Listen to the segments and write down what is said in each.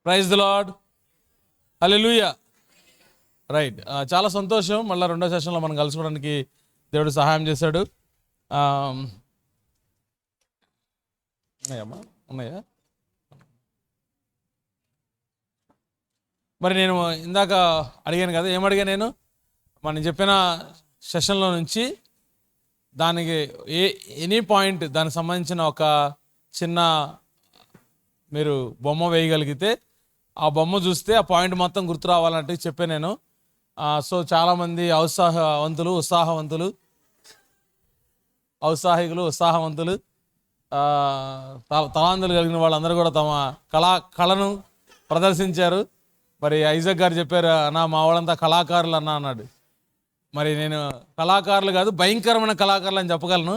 Praise the lord. Hallelujah. Right, చాలా సంతోషం. మళ్ళీ రెండో సెషన్లో మనం కలుసుకోవడానికి దేవుడు సహాయం చేశాడు. ఉన్నాయమ్మా, ఉన్నాయా? మరి నేను ఇందాక అడిగాను కదా, ఏమడిగా నేను మనం చెప్పిన సెషన్లో నుంచి దానికి ఎనీ పాయింట్ దానికి సంబంధించిన ఒక చిన్న మీరు బొమ్మ వేయగలిగితే ఆ బొమ్మ చూస్తే ఆ పాయింట్ మొత్తం గుర్తు రావాలంటే చెప్పాను నేను. సో చాలామంది ఉత్సాహవంతులు తలాంతులు కలిగిన వాళ్ళందరూ కూడా తమ కళను ప్రదర్శించారు. మరి ఐజక్ గారు చెప్పారు, అన్నా మా వాళ్ళంతా కళాకారులు అన్నాడు. మరి నేను కళాకారులు కాదు, భయంకరమైన కళాకారులు అని చెప్పగలను.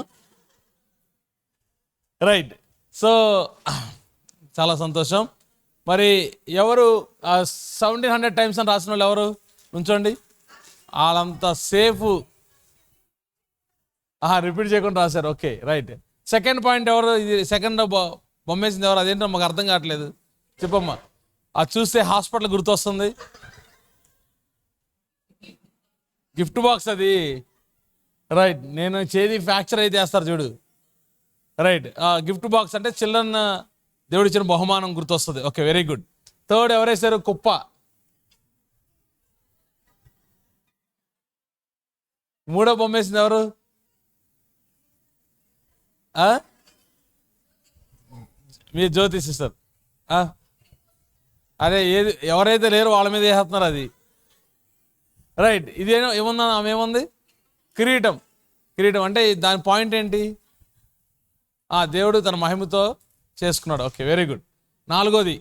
రైట్, సో చాలా సంతోషం. మరి ఎవరు 1700 టైమ్స్ అని రాసిన వాళ్ళు ఎవరు? నుంచోండి. వాళ్ళంతా సేఫ్ రిపీట్ చేయకుండా రాశారు. Okay, right. సెకండ్ పాయింట్ ఎవరు? ఇది సెకండ్ బొమ్మేసింది ఎవరు? అదేంటో మాకు అర్థం కావట్లేదు, చెప్పమ్మా. అది చూస్తే హాస్పిటల్ గుర్తొస్తుంది. గిఫ్ట్ బాక్స్ అది. రైట్, నేను చేది ఫ్రాక్చర్ అయితే వేస్తారు చూడు. రైట్, గిఫ్ట్ బాక్స్ అంటే చిల్డ్రన్ దేవుడు ఇచ్చిన బహుమానం గుర్తొస్తుంది. Okay, very good. థర్డ్ ఎవరేసారు? కుప్ప. మూడో బొమ్మ వేసింది ఎవరు? మీ జ్యోతి సిస్టర్. అరే ఎవరైతే లేరు వాళ్ళ మీద వేస్తున్నారు అది. రైట్, ఇదేమో ఏముందా? ఆమె ఏముంది? కిరీటం. అంటే దాని పాయింట్ ఏంటి? దేవుడు తన మహిమతో చేసుకున్నాడు. Okay, very good. నాలుగోది,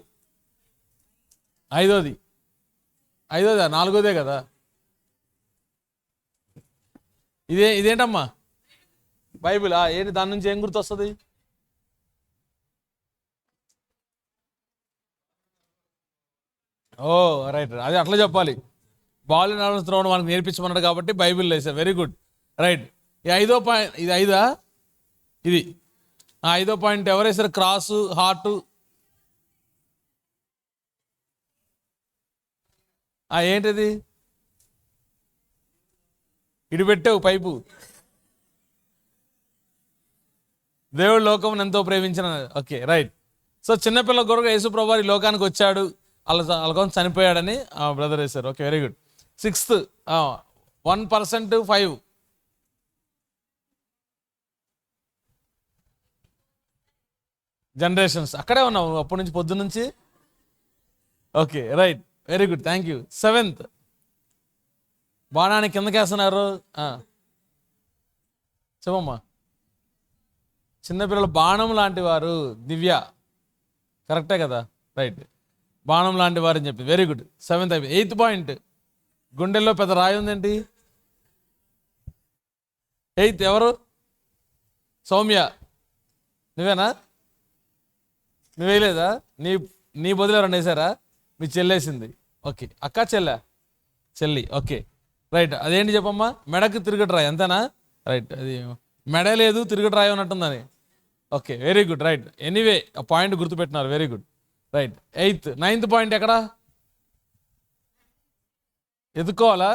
ఐదోదా? నాలుగోదే కదా. ఇదేంటమ్మా? బైబిల్. ఏంటి దాని నుంచి ఏం గుర్తొస్తుంది? రైట్, అది అట్లా చెప్పాలి. బాల్ త్రోవడం మనకు నేర్పించమన్నాడు కాబట్టి బైబిల్ వేసారు. Very good, right. ఈ ఐదో పాయింట్, ఇది ఐదా? ఇది ఐదో పాయింట్ ఎవరేసారు? Cross, heart. ఏంటిది? ఇడిపెట్టావు పైపు. దేవుడు లోకం ఎంతో ప్రేమించిన. Okay, right. సో చిన్నపిల్లల కొరకు యేసు ప్రభువు ఈ లోకానికి వచ్చాడు, వాళ్ళ కోసం చనిపోయాడని బ్రదర్ వేశారు. Okay, very good. Sixth 1% 5. Generations. అక్కడే ఉన్నావు అప్పటి నుంచి, పొద్దు నుంచి. Okay, right, very good, thank you. Seventh బాణాన్ని కిందకేస్తున్నారు. చెప్పమ్మా. చిన్నపిల్లలు బాణం లాంటి వారు. దివ్య, కరెక్టే కదా? రైట్, బాణం లాంటి వారు అని చెప్పి. Very good. సెవెంత్ అయిపోయి. ఎయిత్ పాయింట్, గుండెల్లో పెద్ద రాయి ఉందేంటి? ఎయిత్ ఎవరు? సౌమ్య, నువ్వేనా? నువ్వేయలేదా? నీ బదులు రెండు వేసారా? మీ చెల్లేసింది. ఓకే, అక్క చెల్లి. Okay, right. అదేంటి చెప్పమ్మా? మెడకు తిరగటి రాయి, అంతేనా? రైట్, అది మెడ లేదు, తిరగటి రాయి ఉన్నట్టుందని. Okay, very good, right. Anyway ఆ పాయింట్ గుర్తుపెట్టినారు. Very good, right. Eighth. Ninth point ఎక్కడ? ఎదుకోవాలా?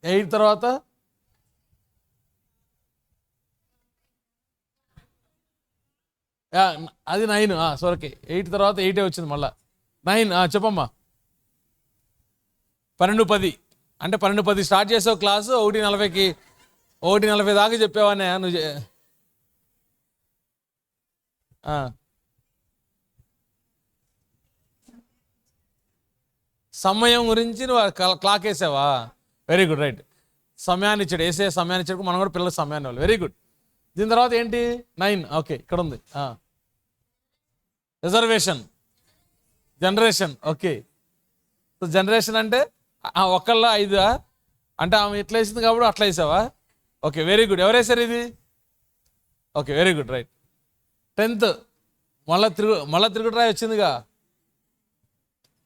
8 తర్వాత అది 9. ఓకే, 8 తర్వాత 8 వచ్చింది మళ్ళా. 9. చెప్పమ్మా. 12:10 అంటే 12:10 స్టార్ట్ చేసావు క్లాసు. 1:40 దాకా చెప్పావనే నువ్వు. సమయం గురించి నువ్వు క్లాక్ వేసావా? Very good, right. సమయాన్ని ఇచ్చాడు, వేసే సమయాన్ని ఇచ్చాడు. మనం కూడా పిల్లలకు సమయాన్ని ఇవ్వాలి. Very good. దీని తర్వాత ఏంటి? 9. ఓకే, ఇక్కడ ఉంది. Reservation, generation. Okay, so generation అంటే ఒకళ్ళ 5 అంటే ఆమె ఎట్లా వేసింది కాబట్టి అట్లా వేసావా? Okay, very good. ఎవరేసారు ఇది? Okay, very good, right. 10th మళ్ళా తిరుగుడు రాయి వచ్చిందిగా.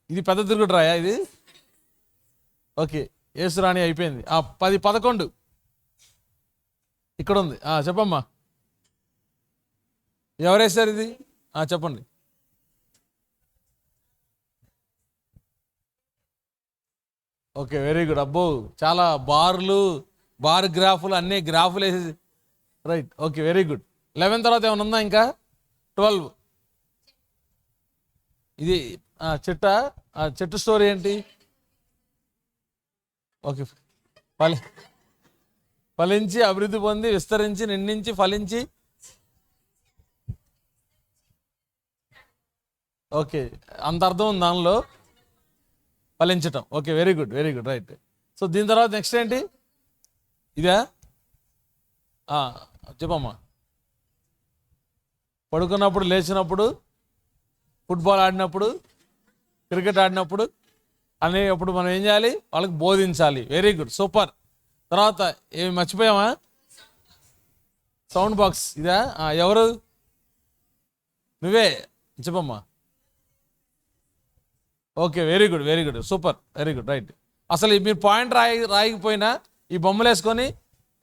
ఇది పెద్ద తిరుగుడు రాయా ఇది? ఓకే, యేసురాణి అయిపోయింది. 10, 11 ఇక్కడ ఉంది. చెప్పమ్మా. ఎవరేసారు ఇది? చెప్పండి. Okay, very good. అబ్బో, చాలా బార్ గ్రాఫులు, అన్ని గ్రాఫులు వేసేసి. Right, okay, very good. 11 తర్వాత ఏమైనా ఉందా ఇంకా? 12. ఇది చెట్టు స్టోరీ ఏంటి? ఓకే, ఫలించి అభివృద్ధి పొంది విస్తరించి నిండించి ఫలించి. ఓకే, అంత అర్థం ఉంది దానిలో, ఫలించటం. Okay, very good, very good, right. So దీని తర్వాత నెక్స్ట్ ఏంటి? ఇదా? చెప్పమ్మా. పడుకున్నప్పుడు, లేచినప్పుడు, ఫుట్బాల్ ఆడినప్పుడు, క్రికెట్ ఆడినప్పుడు అనేటప్పుడు మనం ఏం చేయాలి? వాళ్ళకి బోధించాలి. Very good, super. తర్వాత ఏమి మర్చిపోయామా? Sound box. ఇదా? ఎవరు? నువ్వే చెప్పమ్మా. Okay, very good, very good, super, very good, right. అసలు మీరు పాయింట్ రాయకపోయినా ఈ బొమ్మలు వేసుకొని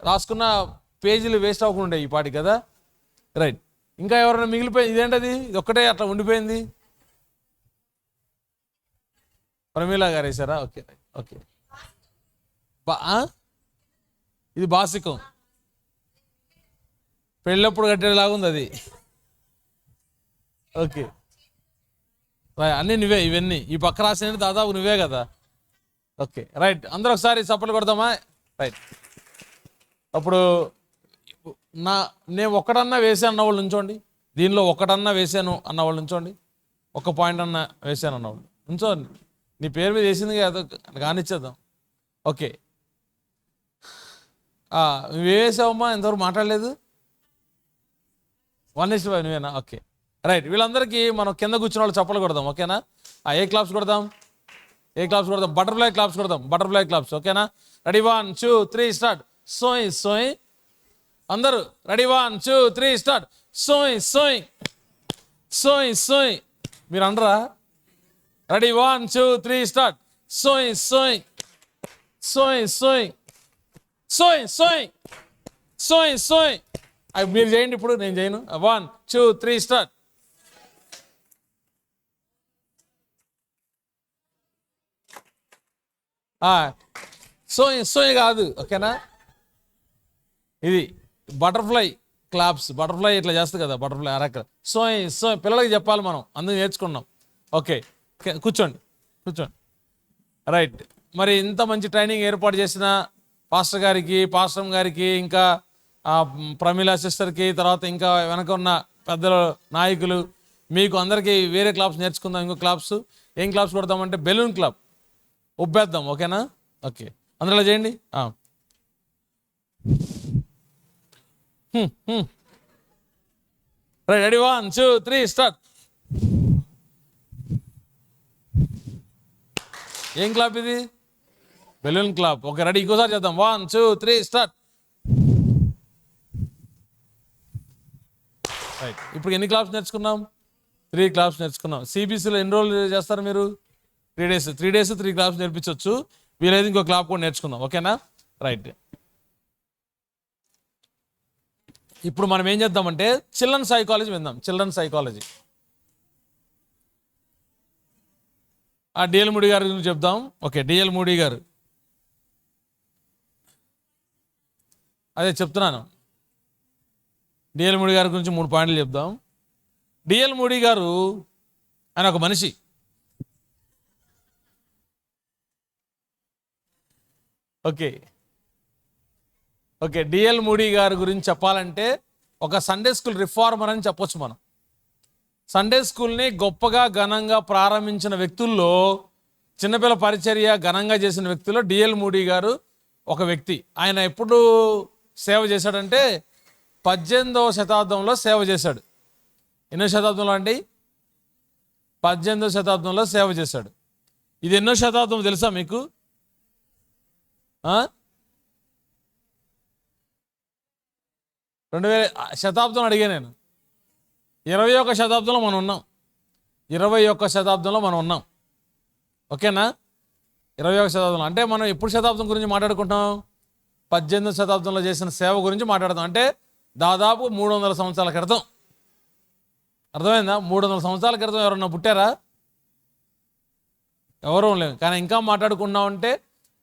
రాసుకున్న పేజీలు వేస్ట్ అవ్వకుండా ఈ పాటి కదా. రైట్. ఇంకా ఎవరైనా మిగిలిపోయింది? ఇదేంటది? ఇది ఒక్కటే అట్లా ఉండిపోయింది. ప్రమీలా గారు వేసారా? Okay, okay. ఇది బాసికం, పెళ్ళప్పుడు కట్టేలాగుంది అది. ఓకే, అన్నీ నువ్వే. ఇవన్నీ ఈ పక్క రాసినవి దాదాపు నువ్వే కదా. Okay, right. అందరూ ఒకసారి చప్పట్లు కొడదామా? రైట్. అప్పుడు నేను ఒకటన్నా వేసాను అన్నవాళ్ళు ఉంచోండి. దీనిలో ఒకటన్నా వేసాను అన్నవాళ్ళు ఉంచోండి. ఒక పాయింట్ అన్నా వేసాను అన్నవాళ్ళు ఉంచోండి. నీ పేరు మీద వేసింది కదా, కానిచ్చేద్దాం. ఓకే, నువ్వేసావమ్మా? ఎంతవరకు మాట్లాడలేదు. 1:5 నువ్వేనా? Okay, right. వీళ్ళందరికీ మనం కింద కూర్చున్న వాళ్ళు చప్పలు కొడదాం. ఓకేనా? ఏ క్లాప్స్ కొడదాం? బటర్ఫ్లై క్లాప్స్ కొడదాం. Butterfly claps. ఓకేనా? Ready, 1 2 3 start. సోయ్ సోయ్. అందరూ రెడీ, 1 2 3 స్టార్ట్. సోయ్ సోయ్ సోయ్ సోయ్. మీరు అనరా? Ready, 1 2 3 start. సోయ్ సోయ్ సోయ్ సోయ్ సోయ్ సోయ్ సోయ్ సోయ్. మీరు చేయండి, ఇప్పుడు నేను చేయను. 1 2 3 స్టార్ట్. సోయ్ సోయ్ కాదు. ఓకేనా? ఇది బటర్ఫ్లై క్లాప్స్. బటర్ఫ్లై ఇట్లా చేస్తుంది కదా, బటర్ఫ్లై అరక. సోయ్ సోయ్ పిల్లలకి చెప్పాలి మనం, అందుకు నేర్చుకున్నాం. ఓకే, కూర్చోండి, కూర్చోండి. రైట్. మరి ఇంత మంచి ట్రైనింగ్ ఏర్పాటు చేసిన పాస్టర్ గారికి, పాస్టర్ గారికి, ఇంకా ప్రమీలా సిస్టర్కి, తర్వాత ఇంకా వెనక ఉన్న పెద్దల నాయకులు, మీకు అందరికీ వేరే క్లాప్స్ నేర్చుకుందాం. ఇంకో క్లాప్స్. ఏం క్లాప్స్ కొడదామంటే బెలూన్ క్లాప్ ఉబ్బేద్దాం. ఓకేనా? ఓకే, అందులో చేయండి. Right, ready, 1 2 3 start. ఏం క్లాప్ ఇది? Balloon clap. ఓకే, రెడీ, ఇంకోసారి చేద్దాం. 1 2 3 స్టార్ట్. రైట్. ఇప్పుడు ఎన్ని క్లాప్స్ నేర్చుకున్నాం? 3 క్లాప్స్ నేర్చుకున్నాం. సిబిసిలో ఎన్ని రోజులు చేస్తారు మీరు? 3 days. 3 days 3 claps నేర్పించవచ్చు. వీలైతే ఇంకో క్లాప్ కూడా నేర్చుకుందాం. ఓకేనా? రైట్. ఇప్పుడు మనం ఏం చేద్దామంటే చిల్డ్రన్ సైకాలజీ విందాం. Children psychology. డిఎల్ మూడీ గారి గురించి చెప్దాం. ఓకే, డిఎల్ మూడీ గారు. అదే చెప్తున్నాను. డిఎల్ మూడీ గారి గురించి 3 పాయింట్లు చెప్దాం. డిఎల్ మూడీ గారు ఆయన ఒక మనిషి. Okay, okay. డిఎల్ మూడీ గారి గురించి చెప్పాలంటే ఒక సండే స్కూల్ రిఫార్మర్ అని చెప్పొచ్చు మనం. సండే స్కూల్ని గొప్పగా ఘనంగా ప్రారంభించిన వ్యక్తుల్లో, చిన్నపిల్ల పరిచర్య ఘనంగా చేసిన వ్యక్తుల్లో డిఎల్ మూడీ గారు ఒక వ్యక్తి. ఆయన ఎప్పుడు సేవ చేశాడంటే 18వ శతాబ్దంలో సేవ చేశాడు. ఎన్నో శతాబ్దంలో అండి? 18వ శతాబ్దంలో సేవ చేశాడు. ఇది ఎన్నో శతాబ్దం తెలుసా మీకు? 2000 శతాబ్దం అడిగా నేను. 21వ శతాబ్దంలో మనం ఉన్నాం. 21వ శతాబ్దంలో మనం ఉన్నాం. ఓకేనా? 21వ శతాబ్దంలో అంటే మనం ఎప్పుడు శతాబ్దం గురించి మాట్లాడుకుంటాం? 18వ శతాబ్దంలో చేసిన సేవ గురించి మాట్లాడతాం. అంటే దాదాపు 300 సంవత్సరాల క్రితం. అర్థమైందా? 300 సంవత్సరాల క్రితం ఎవరన్నా పుట్టారా? ఎవరూ లేవు. కానీ ఇంకా మాట్లాడుకున్నామంటే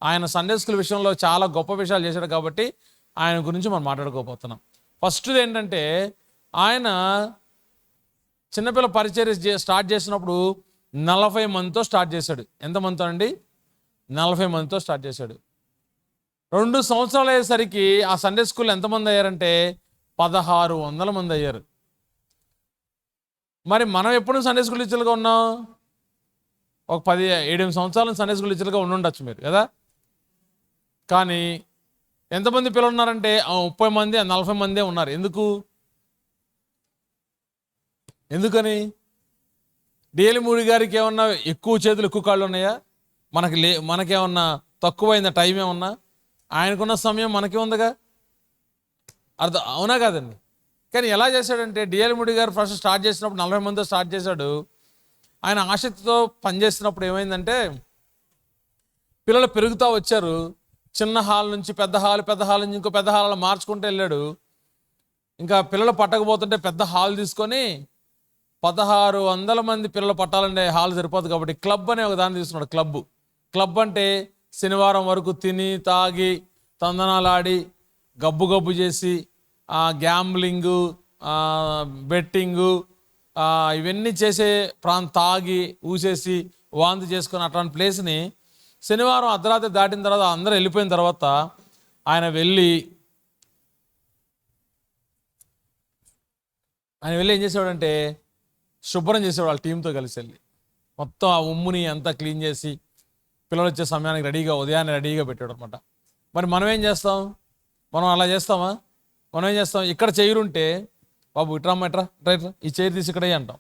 ఆయన సండే స్కూల్ విషయంలో చాలా గొప్ప విషయాలు చేశాడు కాబట్టి ఆయన గురించి మనం మాట్లాడుకోబోతున్నాం. ఫస్ట్ది ఏంటంటే ఆయన చిన్నపిల్ల పరిచర్య స్టార్ట్ చేసినప్పుడు 40 మందితో స్టార్ట్ చేశాడు. ఎంతమందితో అండి? 40 మందితో స్టార్ట్ చేశాడు. 2 సంవత్సరాలు అయ్యేసరికి ఆ సండే స్కూల్ ఎంతమంది అయ్యారంటే 1600 మంది అయ్యారు. మరి మనం ఎప్పుడు సండే స్కూల్ టీచర్లుగా ఉన్నాం? ఒక 17 సంవత్సరాలు సండే స్కూల్ టీచర్లుగా ఉండుండొచ్చు మీరు కదా. కానీ ఎంతమంది పిల్లలు ఉన్నారంటే 30 మంది 40 మందే ఉన్నారు. ఎందుకని? డిఎల్ మూడి గారికి ఏమన్నా ఎక్కువ చేతులు ఎక్కువ కాళ్ళు ఉన్నాయా? మనకేమన్నా తక్కువైందా టైం ఏమన్నా? ఆయనకున్న సమయం మనకి ఉందిగా. అవునా కాదండి? కానీ ఎలా చేశాడంటే డిఎల్ మూడి గారు ఫస్ట్ స్టార్ట్ చేసినప్పుడు 40 మందితో స్టార్ట్ చేశాడు. ఆయన ఆసక్తితో పనిచేస్తున్నప్పుడు ఏమైందంటే పిల్లలు పెరుగుతూ వచ్చారు. చిన్న హాల్ నుంచి పెద్ద హాల్ నుంచి ఇంకో పెద్ద హాల్ మార్చుకుంటూ వెళ్ళాడు. ఇంకా పిల్లలు పట్టకపోతుంటే పెద్ద హాల్ తీసుకొని 1600 మంది పిల్లలు పట్టాలంటే హాల్ సరిపోదు కాబట్టి క్లబ్ అనే ఒక దాన్ని తీసుకున్నాడు. క్లబ్ అంటే శనివారం వరకు తిని తాగి తందనాలాడి గబ్బు చేసి గ్యాంబ్లింగు బెట్టింగు ఇవన్నీ చేసే తాగి ఊసేసి వాంతి చేసుకుని అట్లాంటి ప్లేస్ని శనివారం అర్ధరాత్రి దాటిన తర్వాత అందరూ వెళ్ళిపోయిన తర్వాత ఆయన వెళ్ళి ఏం చేసేవాడంటే శుభ్రం చేసేవాడు. వాళ్ళ టీంతో కలిసి వెళ్ళి మొత్తం ఆ ఉమ్ముని అంతా క్లీన్ చేసి పిల్లలు వచ్చే సమయానికి ఉదయాన్నే రెడీగా పెట్టాడు అనమాట. మరి మనం ఏం చేస్తాం? మనం అలా చేస్తామా? మనం ఏం చేస్తాం? ఇక్కడ చైర్ ఉంటే బాబు ఇట్రా ఈ చైర్ తీసి ఇక్కడే అంటాం.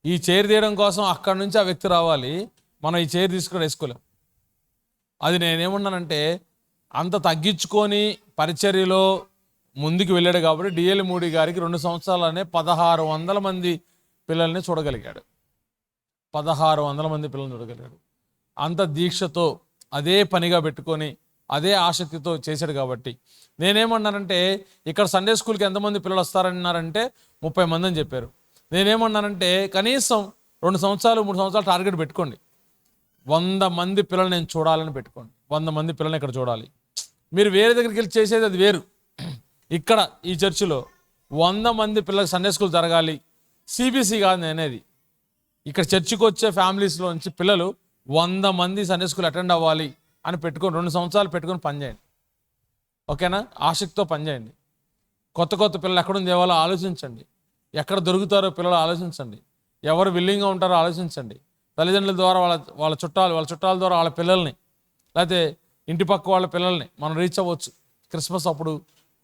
ఈ చైర్ తీయడం కోసం అక్కడ నుంచి ఆ వ్యక్తి రావాలి. మనం ఈ చైర్ తీసుకుని వేసుకోలేం. అది నేనేమన్నానంటే అంత తగ్గించుకొని పరిచర్యలో ముందుకు వెళ్ళాడు కాబట్టి డిఎల్ మూడి గారికి 2 సంవత్సరాలనే 1600 మంది పిల్లల్ని చూడగలిగాడు. 1600 మంది పిల్లల్ని చూడగలిగాడు. అంత దీక్షతో అదే పనిగా పెట్టుకొని అదే ఆసక్తితో చేశాడు కాబట్టి నేనేమన్నానంటే ఇక్కడ సండే స్కూల్కి ఎంతమంది పిల్లలు వస్తారన్నారంటే 30 మంది అని చెప్పారు. నేనేమన్నానంటే కనీసం 2 సంవత్సరాలు 3 సంవత్సరాలు టార్గెట్ పెట్టుకోండి. 100 మంది పిల్లలు నేను చూడాలని పెట్టుకోండి. 100 మంది పిల్లల్ని ఇక్కడ చూడాలి. మీరు వేరే దగ్గరికి వెళ్ళి చేసేది అది వేరు. ఇక్కడ ఈ చర్చిలో 100 మంది పిల్లలకు సండే స్కూల్ జరగాలి. సిబిసి కాదు నేనేది. ఇక్కడ చర్చికి వచ్చే ఫ్యామిలీస్లో నుంచి పిల్లలు 100 మంది సండే స్కూల్ అటెండ్ అవ్వాలి అని పెట్టుకొని 2 సంవత్సరాలు పెట్టుకొని పనిచేయండి. ఓకేనా? ఆసక్తితో పనిచేయండి. కొత్త పిల్లలు ఎక్కడుంది దేవాలో ఆలోచించండి. ఎక్కడ దొరుకుతారో పిల్లలు ఆలోచించండి. ఎవరు విల్లింగ్గా ఉంటారో ఆలోచించండి. తల్లిదండ్రుల ద్వారా వాళ్ళ చుట్టాల ద్వారా వాళ్ళ పిల్లల్ని లేకపోతే ఇంటి పక్క వాళ్ళ పిల్లల్ని మనం రీచ్ అవ్వచ్చు. క్రిస్మస్ అప్పుడు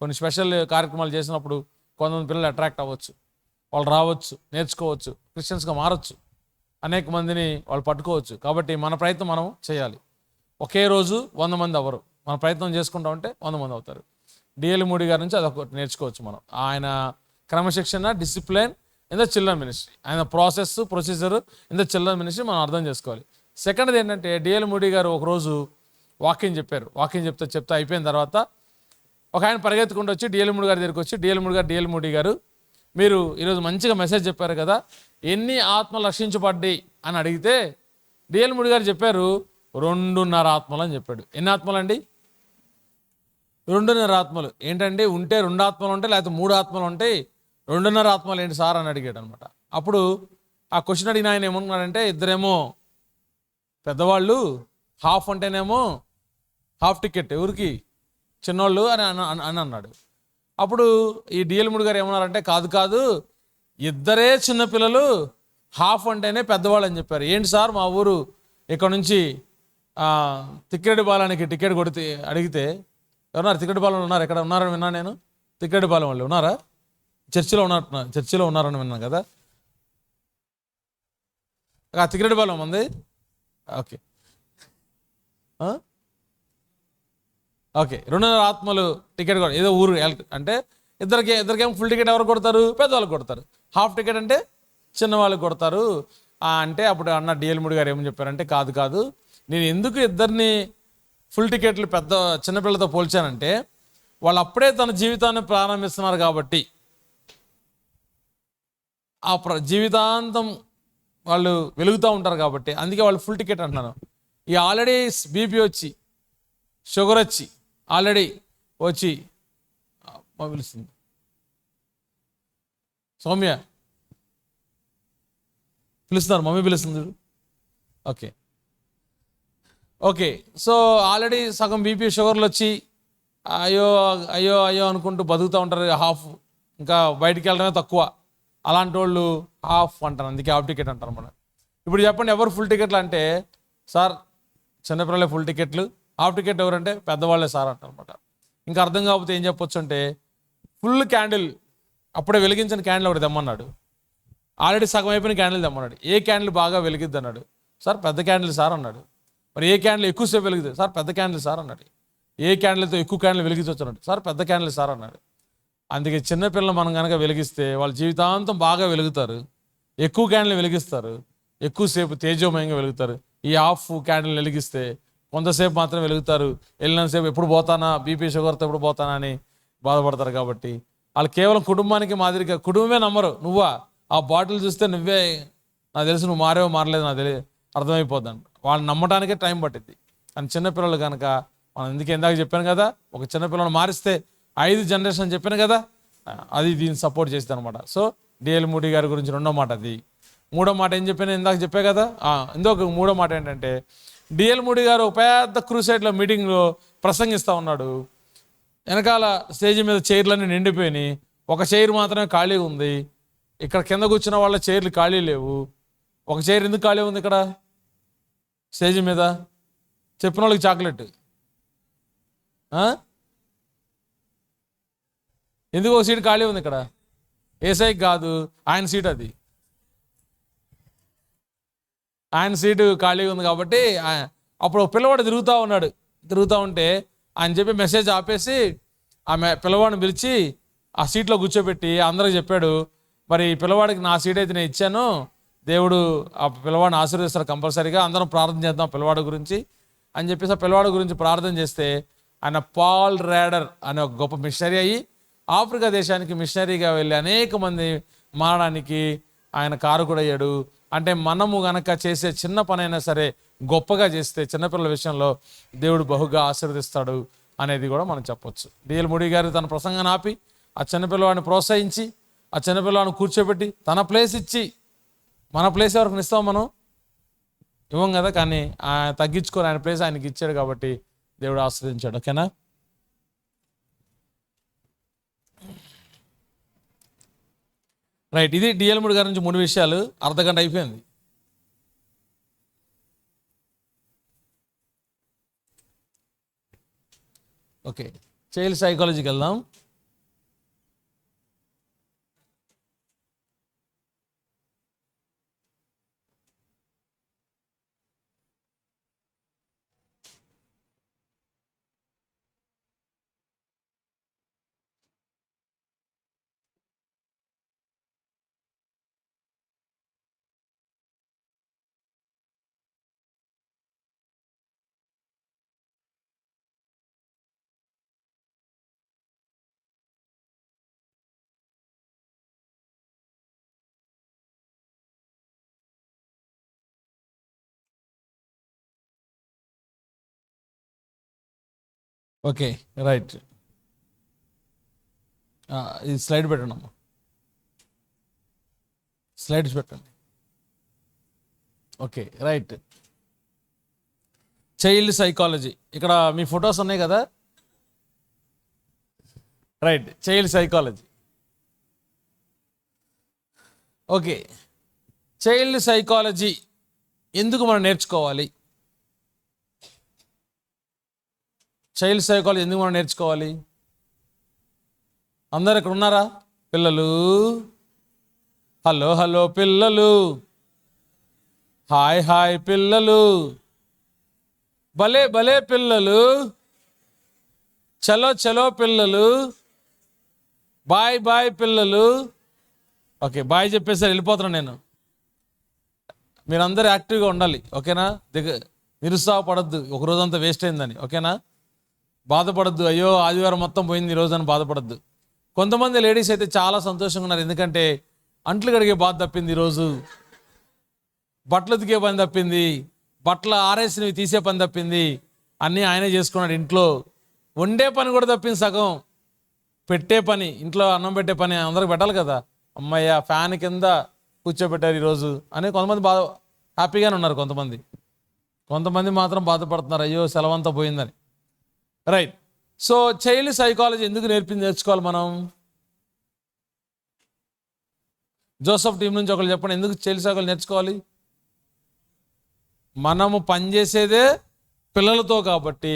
కొన్ని స్పెషల్ కార్యక్రమాలు చేసినప్పుడు కొంతమంది పిల్లలు అట్రాక్ట్ అవ్వచ్చు. వాళ్ళు రావచ్చు, నేర్చుకోవచ్చు, క్రిస్టియన్స్గా మారచ్చు, అనేక మందిని వాళ్ళు పట్టుకోవచ్చు. కాబట్టి మన ప్రయత్నం మనం చేయాలి. ఒకే రోజు 100 మంది అవ్వరు. మన ప్రయత్నం చేసుకుంటా ఉంటే 100 మంది అవుతారు. డిఎల్ మూడి గారి నుంచి అదొకటి నేర్చుకోవచ్చు మనం. ఆయన క్రమశిక్షణ, discipline in the children ministry, ఆయన procedure in the children ministry మనం అర్థం చేసుకోవాలి. సెకండ్ది ఏంటంటే డిఎల్ మూడి గారు ఒకరోజు వాక్యం చెప్పారు. వాక్యం చెప్తే అయిపోయిన తర్వాత ఒక ఆయన పరిగెత్తుకుంటూ వచ్చి డిఎల్ మూడి గారి దగ్గరికి వచ్చి డిఎల్ మూడి గారు మీరు ఈరోజు మంచిగా మెసేజ్ చెప్పారు కదా, ఎన్ని ఆత్మలు రక్షించబడ్డాయి అని అడిగితే డిఎల్ మూడి గారు చెప్పారు 2.5 ఆత్మలు అని చెప్పాడు. ఎన్ని ఆత్మలు అండి? 2.5 ఆత్మలు. ఏంటండి ఉంటే 2 ఆత్మలు ఉంటాయి లేకపోతే 3 ఆత్మలు ఉంటాయి, 2.5 ఆత్మలు ఏంటి సార్ అని అడిగాడు అనమాట. అప్పుడు ఆ క్వశ్చన్ అడిగిన ఆయన ఏమన్నాడంటే ఇద్దరేమో పెద్దవాళ్ళు, హాఫ్ అంటేనేమో హాఫ్ టికెట్ ఎవరికి? చిన్నోళ్ళు అని అన్నాడు. అప్పుడు ఈ డిఎల్ మూడి గారు ఏమన్నారంటే కాదు ఇద్దరే చిన్నపిల్లలు, హాఫ్ అంటేనే పెద్దవాళ్ళు అని చెప్పారు. ఏంటి సార్ మా ఊరు ఇక్కడ నుంచి తిక్కిరెడ్డిపాలెనికి టికెట్ కొడితే అడిగితే ఎవరున్నారు? తిక్కిరెడ్డిపాలెంలో ఉన్నారు. ఎక్కడ ఉన్నారని విన్నాను నేను. తిక్కిరెడ్డిపాలెం వాళ్ళు ఉన్నారా? చర్చిలో ఉన్నారని విన్నాను కదా. తిక్కిరెడ్డిపాలెం ఉంది. ఓకే 2.5 ఆత్మలు టికెట్ ఏదో ఊరు అంటే ఇద్దరికేమో ఫుల్ టికెట్ ఎవరు కొడతారు? పెద్దవాళ్ళకి కొడతారు. హాఫ్ టికెట్ అంటే చిన్నవాళ్ళకి కొడతారు అంటే అప్పుడు అన్న డిఎల్ మూడి గారు ఏమని చెప్పారంటే కాదు నేను ఎందుకు ఇద్దరిని ఫుల్ టికెట్లు చిన్నపిల్లలతో పోల్చానంటే వాళ్ళు అప్పుడే తన జీవితాన్ని ప్రారంభిస్తున్నారు కాబట్టి. జీవితాంతం వాళ్ళు వెలుగుతూ ఉంటారు కాబట్టి అందుకే వాళ్ళు ఫుల్ టికెట్ అంటున్నాను. ఈ ఆల్రెడీ బీపీ వచ్చి షుగర్ వచ్చి ఆల్రెడీ వచ్చి పిలుస్తుంది సౌమ్య పిలుస్తున్నారు, మమ్మీ పిలుస్తుంది. ఓకే ఓకే సో ఆల్రెడీ సగం బీపీ షుగర్లు వచ్చి అయ్యో అయ్యో అయ్యో అనుకుంటూ బతుకుతూ ఉంటారు. హాఫ్ ఇంకా బయటికి వెళ్ళడమే తక్కువ. అలాంటి వాళ్ళు హాఫ్ అంటారు, అందుకే హాఫ్ టికెట్ అంటారు మనం. ఇప్పుడు చెప్పండి ఎవరు ఫుల్ టికెట్లు అంటే, సార్ చిన్నపిల్లలే ఫుల్ టికెట్లు, హాఫ్ టికెట్ ఎవరంటే పెద్దవాళ్ళే సార్ అంటారు అనమాట. ఇంకా అర్థం కాకపోతే ఏం చెప్పొచ్చు అంటే, ఫుల్ క్యాండిల్ అప్పుడే వెలిగించిన క్యాండిల్ ఒకటి తెమ్మన్నాడు, ఆల్రెడీ సగం అయిపోయిన క్యాండిల్ తెమ్మన్నాడు. ఏ క్యాండిల్ బాగా వెలిగిద్ది అన్నాడు, సార్ పెద్ద క్యాండిల్ సార్ అన్నాడు. మరి ఏ క్యాండిల్ ఎక్కువసేపు వెలుగుతుంది, సార్ పెద్ద క్యాండిల్ సార్ అన్నాడు. ఏ క్యాండిల్తో ఎక్కువ క్యాండిల్ వెలిగించవచ్చు అన్నాడు, సార్ పెద్ద క్యాండిల్ సార్ అన్నాడు. అందుకే చిన్నపిల్లలు మనం కనుక వెలిగిస్తే వాళ్ళ జీవితాంతం బాగా వెలుగుతారు, ఎక్కువ క్యాండిల్ వెలిగిస్తారు, ఎక్కువసేపు తేజోమయంగా వెలుగుతారు. ఈ హాఫ్ క్యాండిల్ వెలిగిస్తే కొంతసేపు మాత్రం వెలుగుతారు, వెళ్ళినంతసేపు ఎప్పుడు పోతానా, బీపీ షుగర్తో ఎప్పుడు పోతానా అని బాధపడతారు. కాబట్టి వాళ్ళు కేవలం కుటుంబానికి మాదిరిగా, కుటుంబమే నమ్మరు. నువ్వా ఆ బాటిల్ చూస్తే నువ్వే, నాకు తెలుసు నువ్వు మారేవో మారలేదు నాకు తెలియదు అర్థమైపోద్దండి. వాళ్ళు నమ్మడానికే టైం పట్టింది. కానీ చిన్నపిల్లలు కనుక మనం ఎందుకు ఇందాక చెప్పాను కదా, ఒక చిన్నపిల్లలు మారిస్తే 5 జనరేషన్ చెప్పాను కదా, అది దీన్ని సపోర్ట్ చేస్తుంది అనమాట. సో డిఎల్ మూడీ గారి గురించి రెండో మాట అది. మూడో మాట ఏం చెప్పాను ఇందాక చెప్పే కదా. ఇంకొక మూడో మాట ఏంటంటే, డిఎల్ మూడీ గారు ఒక పెద్ద క్రూసైడ్లో మీటింగ్లో ప్రసంగిస్తూ ఉన్నాడు. వెనకాల స్టేజ్ మీద చైర్లన్నీ నిండిపోయినాయి, ఒక చైర్ మాత్రమే ఖాళీగా ఉంది. ఇక్కడ కింద కూర్చున్న వాళ్ళ చైర్లు ఖాళీ లేవు. ఒక చైర్ ఎందుకు ఖాళీ ఉంది ఇక్కడ స్టేజ్ మీద? చెప్పిన వాళ్ళకి చాక్లెట్. ఎందుకు ఒక సీట్ ఖాళీ ఉంది ఇక్కడ? ఏసైకి కాదు, ఆయన సీట్ అది. ఆయన సీటు ఖాళీగా ఉంది కాబట్టి అప్పుడు ఒక పిల్లవాడు తిరుగుతూ ఉంటే ఆయన చెప్పి మెసేజ్ ఆపేసి ఆమె పిల్లవాడిని పిలిచి ఆ సీట్లో కూర్చోబెట్టి అందరికి చెప్పాడు, మరి పిల్లవాడికి నా సీట్ అయితే నేను ఇచ్చాను, దేవుడు ఆ పిల్లవాడిని ఆశీర్వదిస్తారు కంపల్సరీగా, అందరం ప్రార్థన చేద్దాం పిల్లవాడి గురించి అని చెప్పేసి ఆ పిల్లవాడి గురించి ప్రార్థన చేస్తే ఆయన పాల్ రేడర్ అనే ఒక గొప్ప మిషనరీ అయ్యి ఆఫ్రికా దేశానికి మిషనరీగా వెళ్ళి అనేక మంది మారడానికి ఆయన కారకుడయ్యాడు. అంటే మనము గనక చేసే చిన్న పనైనా సరే గొప్పగా చేస్తే చిన్నపిల్లల విషయంలో దేవుడు బహుగా ఆశీర్వదిస్తాడు అనేది కూడా మనం చెప్పొచ్చు. డిఎల్ మూడీ గారు తన ప్రసంగాన్ని ఆపి ఆ చిన్నపిల్లవాడిని ప్రోత్సహించి ఆ చిన్నపిల్లవాడిని కూర్చోబెట్టి తన ప్లేస్ ఇచ్చి, మన ప్లేస్ ఎవరికి ఇస్తాం మనం? ఇవ్వం కదా, కానీ ఆయన తగ్గించుకొని ఆయన ప్లేస్ ఆయనకి ఇచ్చాడు కాబట్టి దేవుడు ఆశీర్వదించాడు. ఓకేనా? రైట్, ఇది డిఎల్ మూడీ గారి నుంచి 3 విషయాలు. అర్ధగంట అయిపోయింది. ఓకే, చైల్డ్ సైకాలజీకి వెళ్దాం. ఓకే రైట్, ఇది స్లైడ్ పెట్టండి అమ్మా, స్లైడ్స్ పెట్టండి. Okay right, child psychology. ఇక్కడ మీ ఫొటోస్ ఉన్నాయి కదా. Right, child psychology. Okay, child psychology ఎందుకు మనం నేర్చుకోవాలి? చైల్డ్ సైకాలజీ ఎందుకు మనం నేర్చుకోవాలి? అందరు ఇక్కడ ఉన్నారా పిల్లలు? హలో హలో పిల్లలు, హాయ్ హాయ్ పిల్లలు, భలే భలే పిల్లలు, చలో చలో పిల్లలు, బాయ్ బాయ్ పిల్లలు. ఓకే, బాయ్ చెప్పేసరి వెళ్ళిపోతున్నాను నేను. మీరందరూ యాక్టివ్గా ఉండాలి, ఓకేనా? నిరుత్సాహపడద్దు ఒక రోజంతా వేస్ట్ అయిందని, ఓకేనా? బాధపడద్దు, అయ్యో ఆదివారం మొత్తం పోయింది ఈరోజు అని బాధపడద్దు. కొంతమంది లేడీస్ అయితే చాలా సంతోషంగా ఉన్నారు, ఎందుకంటే అంట్లు కడిగే బాధ తప్పింది ఈరోజు, బట్టలు ఉతికే పని తప్పింది, బట్టలు ఆరేసినవి తీసే పని తప్పింది, అన్నీ ఆయనే చేసుకున్నాడు. ఇంట్లో వండే పని కూడా తప్పింది సగం. పెట్టే పని, ఇంట్లో అన్నం పెట్టే పని అందరికి పెట్టాలి కదా. అమ్మయ్య ఫ్యాన్ కింద కూర్చోబెట్టారు ఈరోజు అని కొంతమంది హ్యాపీగానే ఉన్నారు. కొంతమంది మాత్రం బాధపడుతున్నారు, అయ్యో సెలవంతా పోయిందని. రైట్. సో చైల్డ్ సైకాలజీ ఎందుకు నేర్చుకోవాలి మనం? జోసఫ్ టీం నుంచి ఒకళ్ళు చెప్పండి, ఎందుకు చైల్డ్ సైకాలజీ నేర్చుకోవాలి? మనము పనిచేసేదే పిల్లలతో కాబట్టి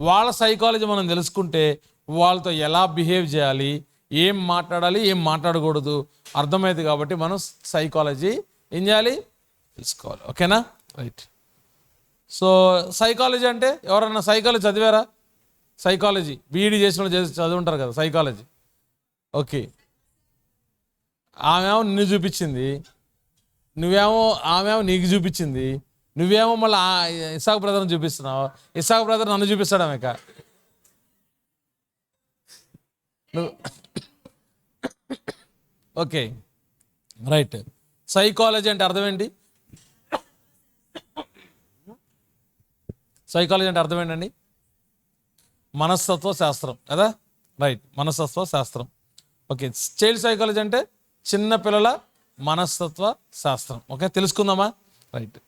వాళ్ళ సైకాలజీ మనం తెలుసుకుంటే వాళ్ళతో ఎలా బిహేవ్ చేయాలి, ఏం మాట్లాడాలి, ఏం మాట్లాడకూడదు అర్థమైంది. కాబట్టి మనం సైకాలజీ ఏం చేయాలి? తెలుసుకోవాలి. ఓకేనా? రైట్. సో సైకాలజీ అంటే ఎవరన్నా సైకాలజీ చదివారా? సైకాలజీ బీఈడీ చేసిన వాళ్ళు చదువుంటారు కదా సైకాలజీ. ఓకే, ఆమెమో నిన్ను చూపించింది, ఆమెమో నీకు చూపించింది, నువ్వేమో మళ్ళీ ఇసాక్ బ్రదర్ని చూపిస్తున్నావు, ఇసాక్ బ్రదర్ నన్ను చూపిస్తాడు ఆమెక. Okay, right. సైకాలజీ అంటే అర్థం ఏంటి? సైకాలజీ అంటే అర్థం ఏంటండి? మనస్తత్వ శాస్త్రం కదా. రైట్, మనస్తత్వ శాస్త్రం. ఓకే, చైల్డ్ సైకాలజీ అంటే చిన్న పిల్లల మనస్తత్వ శాస్త్రం. ఓకే, తెలుసుకుందామా? రైట్.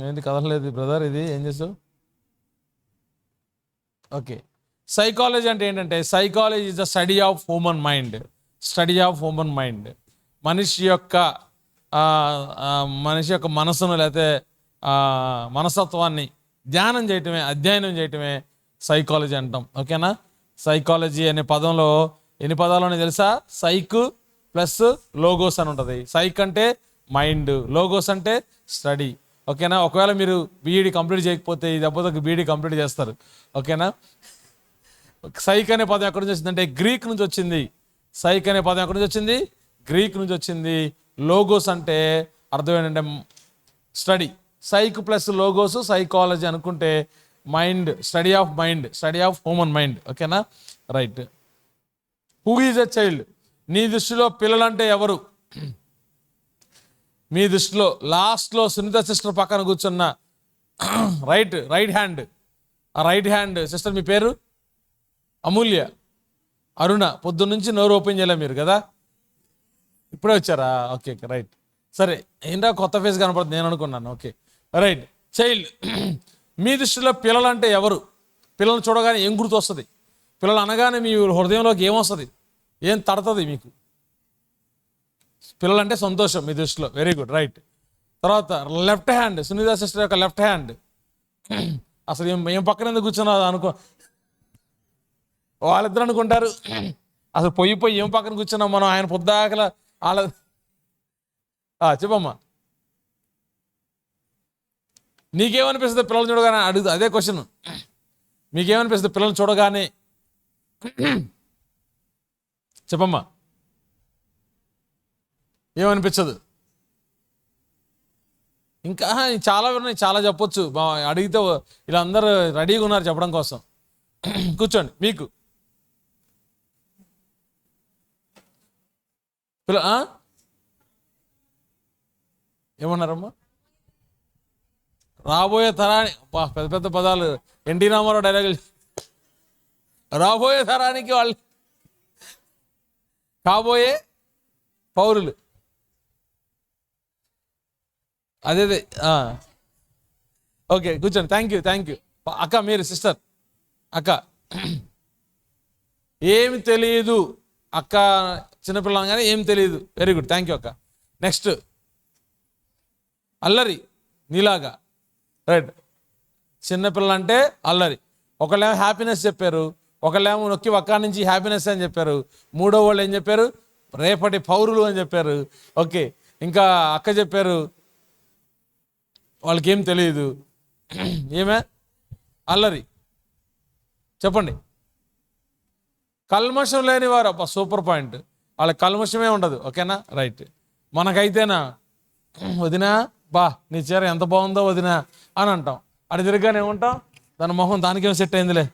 ఏంటి కదలలేదు బ్రదర్, ఇది ఏం చేసావు? ఓకే, సైకాలజీ అంటే ఏంటంటే psychology is the study of human mind. Study of human mind, మనిషి యొక్క మనసును లేకపోతే మనస్తత్వాన్ని ధ్యానం చేయటమే, అధ్యయనం చేయటమే సైకాలజీ అంటాం. ఓకేనా? సైకాలజీ అనే పదంలో ఎన్ని పదాలు ఉన్నాయి తెలుసా? సైక్ ప్లస్ లోగోస్ అని ఉంటుంది. సైక్ అంటే మైండ్, లోగోస్ అంటే స్టడీ. ఓకేనా? ఒకవేళ మీరు బీఈడీ కంప్లీట్ చేయకపోతే ఈ దెబ్బతో బీఈడీ కంప్లీట్ చేస్తారు. ఓకేనా? సైక్ అనే పదం ఎక్కడి నుంచి వచ్చిందంటే గ్రీక్ నుంచి వచ్చింది. సైక్ అనే పదం ఎక్కడి నుంచి వచ్చింది? గ్రీక్ నుంచి వచ్చింది. లోగోస్ అంటే అర్థం ఏంటంటే study. Psych plus logos psychology అనుకుంటే mind, study of mind, study of human mind. ఓకేనా? Right. Who is a child? నీ దృష్టిలో పిల్లలంటే ఎవరు? మీ దృష్టిలో లాస్ట్లో సునీత సిస్టర్ పక్కన కూర్చున్న రైట్ హ్యాండ్, ఆ రైట్ హ్యాండ్ సిస్టర్ మీ పేరు? అమూల్య, అరుణ. పొద్దున్నుంచి నోరు ఓపెన్ చేయలే మీరు కదా, ఇప్పుడే వచ్చారా? Okay, right. సరే, ఏంటో కొత్త ఫేస్ కనపడుతుంది నేను అనుకున్నాను. Okay, right. చైల్డ్, మీ దృష్టిలో పిల్లలంటే ఎవరు? పిల్లల్ని చూడగానే ఏం గుర్తు వస్తుంది? పిల్లలు అనగానే మీ హృదయంలోకి ఏమొస్తుంది? ఏం తడుతుంది మీకు? పిల్లలంటే సంతోషం మీ దృష్టిలో. Very good, right. తర్వాత లెఫ్ట్ హ్యాండ్, సునీత సిస్టర్ యొక్క లెఫ్ట్ హ్యాండ్. అసలు ఏం పక్కన ఎందుకు కూర్చున్నావు అనుకో, వాళ్ళిద్దరు అనుకుంటారు అసలు పొయ్యి ఏం పక్కన కూర్చున్నాం మనం, ఆయన పొద్దాకల వాళ్ళ. చెప్పమ్మా, నీకేమనిపిస్తుంది పిల్లల్ని చూడగానే? అడుగుతా అదే క్వశ్చన్. మీకేమనిపిస్తుంది పిల్లల్ని చూడగానే? చెప్పమ్మా, ఏమనిపించదు? ఇంకా చాలా ఉన్నాయి, చాలా చెప్పొచ్చు. అడిగితే ఇలా అందరూ రెడీగా ఉన్నారు చెప్పడం కోసం. కూర్చోండి. మీకు ఏమన్నారమ్మా? రాబోయే తరానికి, పెద్ద పెద్ద పదాలు, ఎన్టీ రామారావు డైలాగులు. రాబోయే తరానికి వాళ్ళు కాబోయే పౌరులు. అదే. ఓకే, కూర్చోండి. Thank you. అక్క, మీరు సిస్టర్ అక్క. ఏమి తెలియదు అక్క, చిన్నపిల్ల కానీ ఏం తెలియదు. వెరీ గుడ్, థ్యాంక్ యూ అక్క. నెక్స్ట్ అల్లరి, నీలాగా. రైట్. చిన్నపిల్ల అంటే అల్లరి. ఒకళ్ళేమో హ్యాపీనెస్ చెప్పారు, ఒకళ్ళేమో నొక్కి ఒక్క నుంచి హ్యాపీనెస్ అని చెప్పారు, మూడో వాళ్ళు ఏం చెప్పారు? రేపటి పౌరులు అని చెప్పారు. ఓకే, ఇంకా అక్క చెప్పారు వాళ్ళకి ఏం తెలియదు. ఏమే? అల్లరి. చెప్పండి. కల్మషం లేనివారు. అబ్బా, సూపర్ పాయింట్. వాళ్ళకి కల్మషమే ఉండదు. ఓకేనా? రైట్. మనకైతేనా వదినా, బా నీ చీర ఎంత బాగుందో వదినా అని అంటాం. అడి తిరగానే ఉంటాం, దాని మొహం దానికేమో సెట్ అయిందిలే.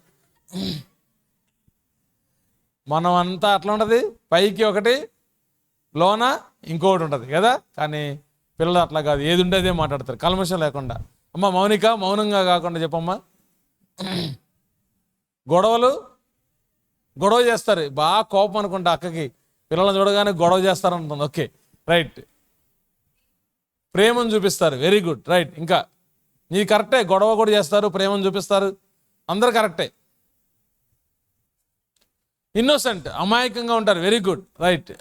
మనం అంతా అట్లా ఉంటుంది, పైకి ఒకటి లోన ఇంకొకటి ఉంటుంది కదా. కానీ పిల్లలు అట్లా కాదు, ఏది ఉంటే అదే మాట్లాడతారు కల్మషం లేకుండా. అమ్మ మౌనిక, మౌనంగా కాకుండా చెప్పమ్మా. గొడవ చేస్తారు, బాగా కోపం అనుకుంటా అక్కకి, పిల్లలను చూడగానే గొడవ చేస్తారంటుంది. Okay right. ప్రేమను చూపిస్తారు, వెరీ గుడ్ రైట్. ఇంకా నీది కరెక్టే, గొడవ కూడా చేస్తారు, ప్రేమను చూపిస్తారు, అందరు కరెక్టే. ఇన్నోసెంట్, అమాయకంగా ఉంటారు, వెరీ గుడ్ రైట్.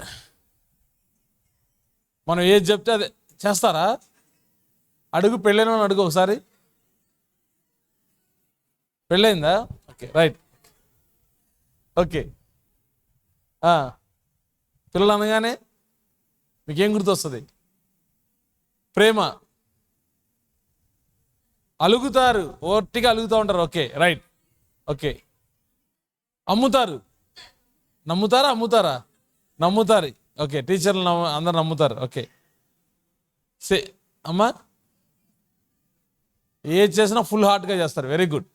మనం ఏది చెప్తే అదే చేస్తారా? అడుగు, పెళ్ళైన అడుగు ఒకసారి. పెళ్ళయిందా? Okay right. ఓకే, పిల్లలు అనగానే మీకేం గుర్తొస్తుంది? ప్రేమ. అలుగుతారు, ఓర్టిగా అలుగుతూ ఉంటారు. Okay right. ఓకే, అమ్ముతారు. నమ్ముతారా అమ్ముతారా? నమ్ముతారు. ఓకే, టీచర్లు అందరు నమ్ముతారు. ఓకే అమ్మా, ఏది చేసినా ఫుల్ హార్ట్గా చేస్తారు, వెరీ గుడ్.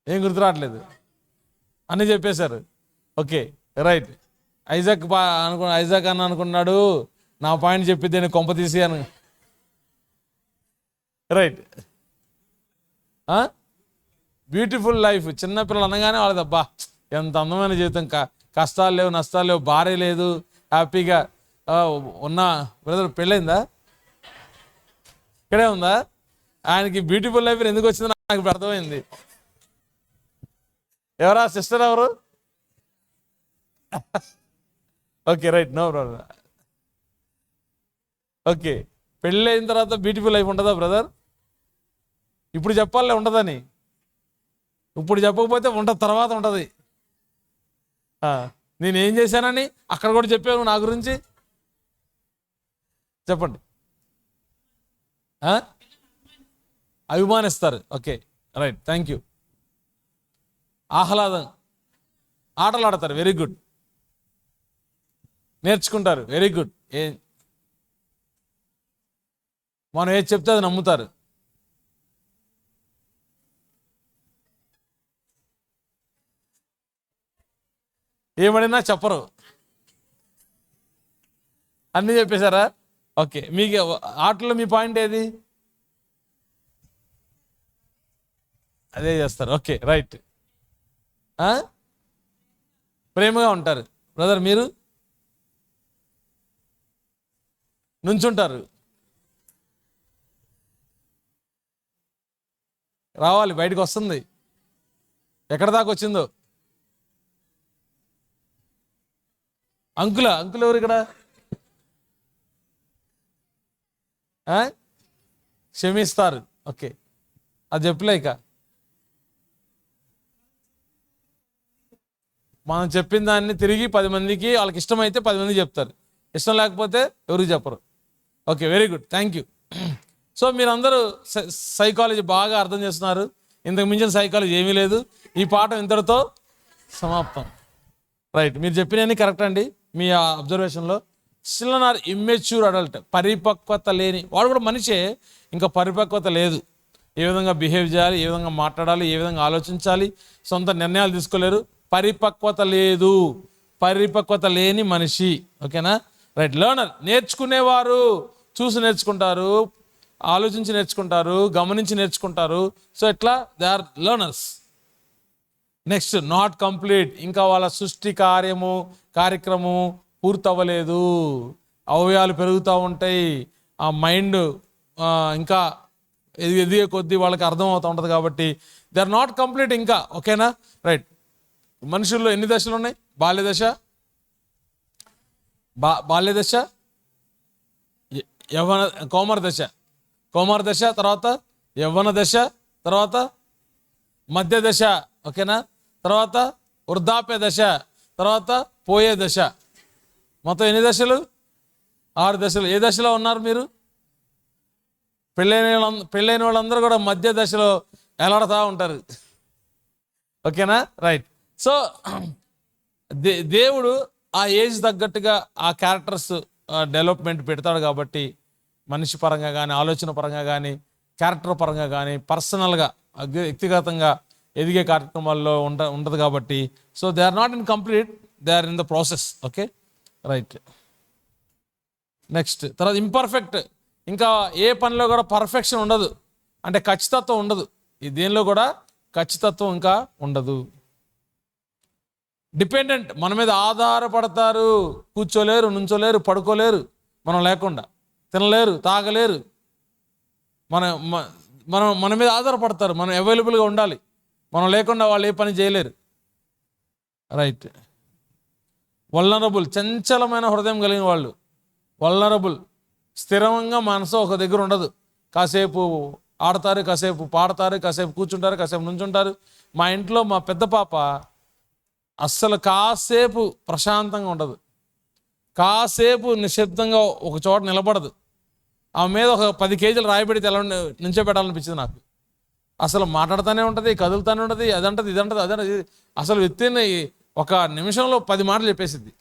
ఏం గుర్తు రావట్లేదు, అన్నీ చెప్పేశారు. Okay right. ఐజాక్ అన్న అనుకున్నాడు నా పాయింట్ చెప్పిద్ది నేను కొంప తీసి అని. రైట్. Beautiful life. చిన్నపిల్లలు అనగానే వాళ్ళది అబ్బా ఎంత అందమైన జీవితం, కష్టాలు లేవు, నష్టాలు లేవు, భార్య లేదు, హ్యాపీగా ఉన్న. బ్రదర్ పెళ్ళైందా? ఇక్కడే ఉందా? ఆయనకి బ్యూటిఫుల్ లైఫ్ ఎందుకు వచ్చిందో నాకు ఇప్పుడు అర్థమైంది. ఎవరా సిస్టర్ ఎవరు? Okay right, no problem. Okay, పెళ్ళి అయిన తర్వాత బ్యూటిఫుల్ లైఫ్ ఉంటుందా బ్రదర్? ఇప్పుడు చెప్పాలే ఉండదని. ఇప్పుడు చెప్పకపోతే ఉంటుంది, తర్వాత ఉంటుంది. నేనేం చేశానని అక్కడ కూడా చెప్పాను నా గురించి. చెప్పండి. అభిమానిస్తారు. Okay right, thank you. ఆహ్లాదం, ఆటలు ఆడతారు, వెరీ గుడ్. నేర్చుకుంటారు, వెరీ గుడ్. మనం ఏది చెప్తే అది నమ్ముతారు. ఏమడినా చెప్పరు, అన్నీ చెప్పేశారా? ఓకే, మీకు ఆటలో మీ పాయింట్ ఏది? అదే చేస్తారు. Okay right. ప్రేమగా ఉంటారు. బ్రదర్ మీరు నుంచుంటారు. రావాలి, బయటకు వస్తుంది. ఎక్కడ దాకా వచ్చిందో. అంకుల్ ఎవరు ఇక్కడ? క్షమిస్తారు. ఓకే, అది చెప్పలే. ఇక మనం చెప్పిన దాన్ని తిరిగి 10 మందికి, వాళ్ళకి ఇష్టమైతే 10 మందికి చెప్తారు, ఇష్టం లేకపోతే ఎవరికి చెప్పరు. Okay very good, thank you. So మీరందరూ సైకాలజీ బాగా అర్థం చేస్తున్నారు. ఇంతకు మించిన సైకాలజీ ఏమీ లేదు. ఈ పాఠం ఇంతటితో సమాప్తం. రైట్, మీరు చెప్పినవన్నీ కరెక్ట్ అండి. మీ అబ్జర్వేషన్లో చిల్డ్రన్ ఆర్ ఇమ్మెచ్యూర్ అడల్ట్, పరిపక్వత లేని వాడు కూడా మనిషే, ఇంకా పరిపక్వత లేదు. ఏ విధంగా బిహేవ్ చేయాలి, ఏ విధంగా మాట్లాడాలి, ఏ విధంగా ఆలోచించాలి, సొంత నిర్ణయాలు తీసుకోలేరు. పరిపక్వత లేదు, పరిపక్వత లేని మనిషి. ఓకేనా రైట్. లెర్నర్, నేర్చుకునేవారు. చూసి నేర్చుకుంటారు, ఆలోచించి నేర్చుకుంటారు, గమనించి నేర్చుకుంటారు. సో ఎట్లా they are learners. Next, not complete, ఇంకా వాళ్ళ సృష్టి కార్యక్రమం పూర్తవ్వలేదు. అవయవాలు పెరుగుతూ ఉంటాయి, ఆ మైండ్ ఇంకా ఎదిగే కొద్దీ వాళ్ళకి అర్థం అవుతూ ఉంటుంది. కాబట్టి దే ఆర్ నాట్ కంప్లీట్ ఇంకా. ఓకేనా రైట్. మనుషుల్లో ఎన్ని దశలు ఉన్నాయి? బాల్యదశ, బాల్యదశ, యవ్వన, కౌమార దశ, తర్వాత యవ్వన దశ, తర్వాత మధ్య దశ. ఓకేనా, తర్వాత వృద్ధాప్య దశ, తర్వాత పోయే దశ. మొత్తం ఎన్ని దశలు? 6 దశలు. ఏ దశలో ఉన్నారు మీరు? పెళ్ళైన వాళ్ళందరూ కూడా మధ్య దశలో ఎలాడుతూ ఉంటారు. ఓకేనా రైట్. సో దేవుడు ఆ ఏజ్ తగ్గట్టుగా ఆ క్యారెక్టర్స్ డెవలప్మెంట్ పెడతాడు. కాబట్టి మనిషి పరంగా కానీ, ఆలోచన పరంగా కానీ, క్యారెక్టర్ పరంగా కానీ పర్సనల్గా వ్యక్తిగతంగా ఎదిగే కార్యక్రమాల్లో ఉండదు కాబట్టి so they are not in complete, they are in the process. Okay right. Next తర్వాత ఇంపర్ఫెక్ట్. ఇంకా ఏ పనిలో కూడా పర్ఫెక్షన్ ఉండదు, అంటే ఖచ్చితత్వం ఉండదు. ఈ దేనిలో కూడా ఖచ్చితత్వం ఇంకా ఉండదు. డిపెండెంట్, మన మీద ఆధారపడతారు. కూర్చోలేరు, నుంచోలేరు, పడుకోలేరు మనం లేకుండా, తినలేరు, తాగలేరు. మన మీద ఆధారపడతారు, మనం అవైలబుల్గా ఉండాలి. మనం లేకుండా వాళ్ళు ఏ పని చేయలేరు. రైట్. వల్నరబుల్, చంచలమైన హృదయం కలిగిన వాళ్ళు. వల్నరబుల్, స్థిరంగా మనసు ఒక దగ్గర ఉండదు. కాసేపు ఆడతారు, కాసేపు పాడతారు, కాసేపు కూర్చుంటారు, కాసేపు నుంచుంటారు. మా ఇంట్లో మా పెద్ద పాప అస్సలు కాసేపు ప్రశాంతంగా ఉండదు, కాసేపు నిశ్శబ్దంగా ఒక చోట నిలబడదు. ఆమె మీద ఒక 10 కేజీలు రాయబెడితే ఎలా నుంచో పెట్టాలనిపించింది నాకు. అసలు మాట్లాడుతూనే ఉంటుంది, కదులుతూనే ఉంటుంది, అదంటది ఇదంటది అదంటది. అసలు విత్తిన ఒక నిమిషంలో 10 మాటలు చెప్పేసిద్ది.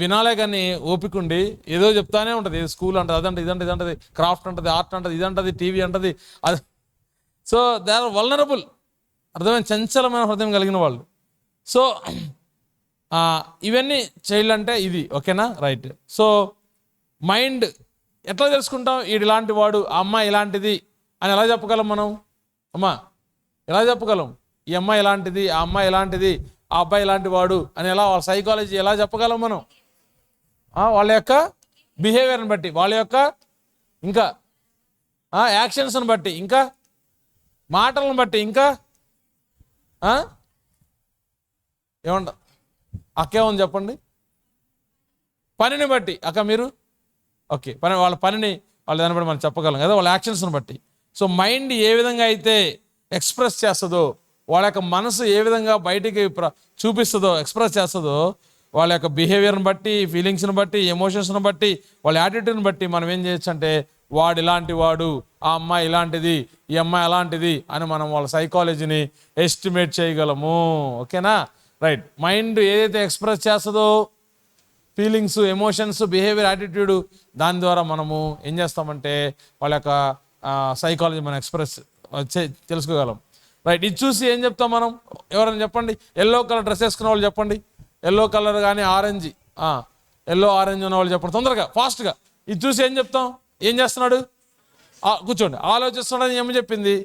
వినాలే కానీ ఓపిక ఉండి ఏదో చెప్తానే ఉంటుంది. స్కూల్ అంటది, అదంటది ఇదంటది ఇదంటది, క్రాఫ్ట్ అంటది, ఆర్ట్ అంటది, ఇదంటది, టీవీ అంటది. అది సో దే ఆర్ వల్నరబుల్, అర్థమైన చంచలమైన హృదయం కలిగిన వాళ్ళు. సో ఇవన్నీ చైల్డ్ అంటే ఇది. ఓకేనా రైట్. సో మైండ్ ఎట్లా తెలుసుకుంటాం? వీడు ఇలాంటి వాడు, ఆ అమ్మాయి ఇలాంటిది అని ఎలా చెప్పగలం మనం? అమ్మా ఎలా చెప్పగలం? ఈ అమ్మాయి ఇలాంటిది, ఆ అమ్మాయి ఇలాంటిది, ఆ అబ్బాయి ఇలాంటి వాడు అని ఎలా, వాళ్ళ సైకాలజీ ఎలా చెప్పగలం మనం? వాళ్ళ యొక్క బిహేవియర్ని బట్టి, వాళ్ళ యొక్క ఇంకా యాక్షన్స్ని బట్టి, ఇంకా మాటలను బట్టి, ఇంకా ఏమంట అక్కేమని చెప్పండి, పనిని బట్టి. అక్క మీరు ఓకే వాళ్ళ పనిని వాళ్ళ దాన్ని బట్టి మనం చెప్పగలం కదా, వాళ్ళ యాక్షన్స్ని బట్టి. సో మైండ్ ఏ విధంగా అయితే ఎక్స్ప్రెస్ చేస్తుందో, వాళ్ళ యొక్క మనసు ఏ విధంగా బయటికి చూపిస్తుందో, ఎక్స్ప్రెస్ చేస్తుందో, వాళ్ళ యొక్క బిహేవియర్ని బట్టి, ఫీలింగ్స్ని బట్టి, ఎమోషన్స్ని బట్టి, వాళ్ళ యాటిట్యూడ్ని బట్టి మనం ఏం చేయొచ్చు అంటే వాడు ఇలాంటి వాడు, ఆ అమ్మాయి ఇలాంటిది, ఈ అమ్మాయి అలాంటిది అని మనం వాళ్ళ సైకాలజీని ఎస్టిమేట్ చేయగలము. ఓకేనా రైట్. మైండ్ ఏదైతే ఎక్స్ప్రెస్ చేస్తుందో, ఫీలింగ్స్, ఎమోషన్స్, బిహేవియర్, యాటిట్యూడ్, దాని ద్వారా మనము ఏం చేస్తామంటే వాళ్ళ యొక్క సైకాలజీ మనం ఎక్స్ప్రెస్ తెలుసుకోగలం. రైట్. ఇది చూసి ఏం చెప్తాం మనం? ఎవరైనా చెప్పండి, ఎల్లో కలర్ డ్రెస్ వేసుకున్న వాళ్ళు చెప్పండి, ఎల్లో కలర్ కానీ ఆరెంజ్, ఎల్లో ఆరెంజ్ ఉన్న వాళ్ళు చెప్పండి తొందరగా ఫాస్ట్గా. ఇది చూసి ఏం చెప్తాం? ఏం చేస్తున్నాడు? కూర్చోండి, ఆలోచిస్తున్నాడని ఏమి చెప్పింది?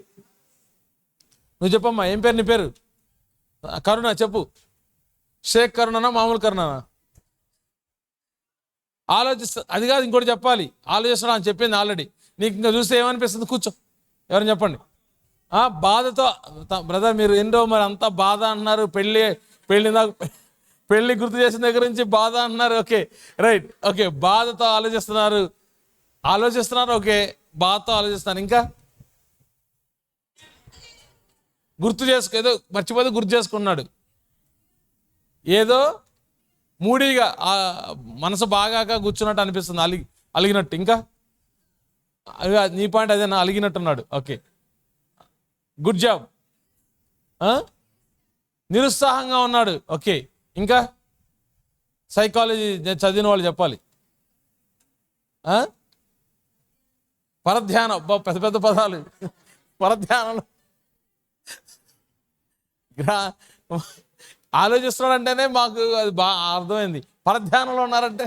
నువ్వు చెప్పమ్మా, ఏం పేరు నీ పేరు? కరుణ, చెప్పు. షేక్ కరుణనా మామూలు కరుణనా? అది కాదు, ఇంకోటి చెప్పాలి. ఆలోచిస్తున్నాడు అని చెప్పింది ఆల్రెడీ. నీకు ఇంకా చూస్తే ఏమనిపిస్తుంది? కూర్చో. ఎవరైనా చెప్పండి. బాధతో బ్రదర్ మీరు ఏంటో మరి అంతా బాధ అంటున్నారు, పెళ్ళి గుర్తు చేసిన దగ్గర నుంచి బాధ అంటున్నారు. Okay right. ఓకే బాధతో ఆలోచిస్తున్నారు, ఓకే బాధతో ఆలోచిస్తున్నారు. ఇంకా ఏదో మర్చిపోతే గుర్తు చేసుకున్నాడు, ఏదో మూడీగా మనసు బాగాక కూర్చున్నట్టు అనిపిస్తుంది, అలిగినట్టు. ఇంకా నీ పాయింట్ అదే, అలిగినట్టున్నాడు. Okay good job. నిరుత్సాహంగా ఉన్నాడు. ఓకే ఇంకా సైకాలజీ చదివిన వాళ్ళు చెప్పాలి. పరధ్యానం, పెద్ద పెద్ద పదాలు. పరధ్యానంలో ఆలోచిస్తున్నాడంటేనే మాకు అది బాగా అర్థమైంది. పరధ్యానంలో ఉన్నారంటే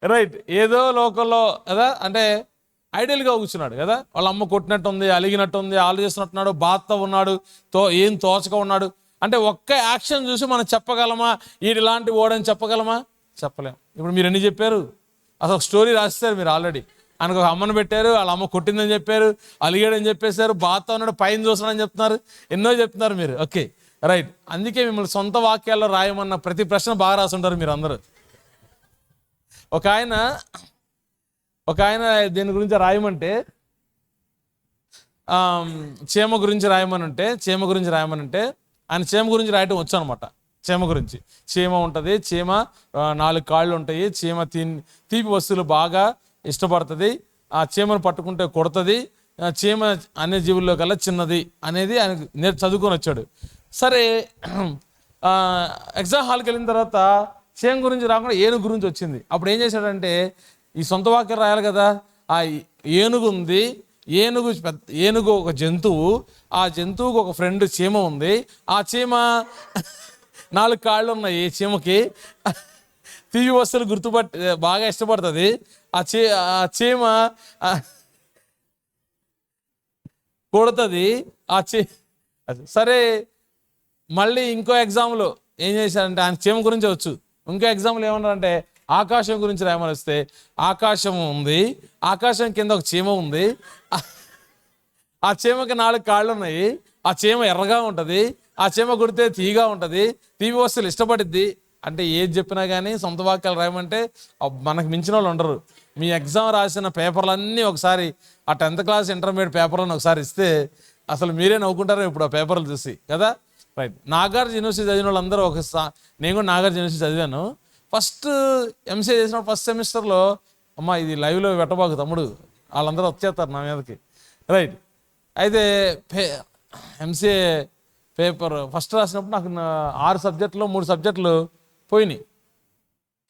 రైట్, ఏదో లోకంలో కదా, అంటే ఐడియల్గా కూర్చున్నాడు కదా. వాళ్ళ అమ్మ కొట్టినట్టు ఉంది, అలిగినట్టు ఉంది, ఆలోచిస్తున్నట్టున్నాడు, బాధతో ఉన్నాడు, ఏం తోచక ఉన్నాడు. అంటే ఒక్క యాక్షన్ చూసి మనం చెప్పగలమా వీడు ఇలాంటి ఓడని చెప్పగలమా? చెప్పలేం. ఇప్పుడు మీరు ఎన్ని చెప్పారు? అసలు స్టోరీ రాసేసారు మీరు ఆల్రెడీ. ఆయనకు ఒక అమ్మను పెట్టారు, వాళ్ళ అమ్మ కొట్టిందని చెప్పారు, అలిగాడని చెప్పేశారు, బాధతో ఉన్నాడు, పైన చూస్తున్నాడని చెప్తున్నారు, ఎన్నో చెప్తున్నారు మీరు. Okay right. అందుకే మిమ్మల్ని సొంత వాక్యాల్లో రాయమన్న ప్రతి ప్రశ్న బాగా రాసుంటారు మీరు అందరూ. ఒక ఆయన దీని గురించి రాయమంటే, చీమ గురించి రాయమనంటే ఆయన చీమ గురించి రాయటం వచ్చు అనమాట. చీమ గురించి, చీమ ఉంటుంది, చీమ 4 కాళ్ళు ఉంటాయి, చీమ తీపి వస్తువులు బాగా ఇష్టపడుతుంది, ఆ చీమను పట్టుకుంటే కొడుతుంది, చీమ అన్ని జీవుల్లో కల్లా చిన్నది అనేది ఆయన చదువుకొని వచ్చాడు. సరే ఎగ్జామ్ హాల్కి వెళ్ళిన తర్వాత చీమ గురించి రాకుండా ఏనుగు గురించి వచ్చింది. అప్పుడు ఏం చేశాడంటే ఈ సొంత వాక్యం రాయాలి కదా. ఆ ఏనుగు ఉంది, ఏనుగు ఒక జంతువు, ఆ జంతువుకు ఒక ఫ్రెండ్ చీమ ఉంది. ఆ చీమ 4 కాళ్ళు ఉన్నాయి. చీమకి తీపి వస్తువులు బాగా ఇష్టపడుతుంది. ఆ చీమ కొడుతుంది. సరే, మళ్ళీ ఇంకో ఎగ్జామ్లో ఏం చేశారంటే ఆయన చీమ గురించి వచ్చు. ఇంకో ఎగ్జామ్లో ఏమన్నారంటే ఆకాశం గురించి రాయమని వస్తే ఆకాశం ఉంది, ఆకాశం కింద ఒక చీమ ఉంది. ఆ చీమకి 4 కాళ్ళు ఉన్నాయి. ఆ చీమ ఎర్రగా ఉంటుంది. ఆ చీమ కుడితే తీగా ఉంటుంది. తీపి వస్తువులు ఇష్టపడిద్ది. అంటే ఏది చెప్పినా కానీ సొంత వాక్యాలు రాయమంటే మనకు మించిన వాళ్ళు ఉండరు. మీ ఎగ్జామ్ రాసిన పేపర్లన్నీ ఒకసారి ఆ 10th క్లాస్ ఇంటర్మీడియట్ పేపర్లను ఒకసారి ఇస్తే అసలు మీరే నవ్వుకుంటారు ఇప్పుడు ఆ పేపర్లు చూసి కదా. రైట్. నాగార్జున యూనివర్సిటీ చదివిన వాళ్ళందరూ నేను కూడా నాగార్జున యూనివర్సిటీ చదివాను. ఫస్ట్ ఎంసీఏ చేసినప్పుడు ఫస్ట్ సెమిస్టర్లో అమ్మ ఇది లైవ్లో పెట్టబాకు తమ్ముడు, వాళ్ళందరూ వచ్చేస్తారు నా మీదకి. రైట్. అయితే ఎంసీఏ పేపర్ ఫస్ట్ రాసినప్పుడు నాకు 6 సబ్జెక్టులో 3 సబ్జెక్టులు పోయినాయి.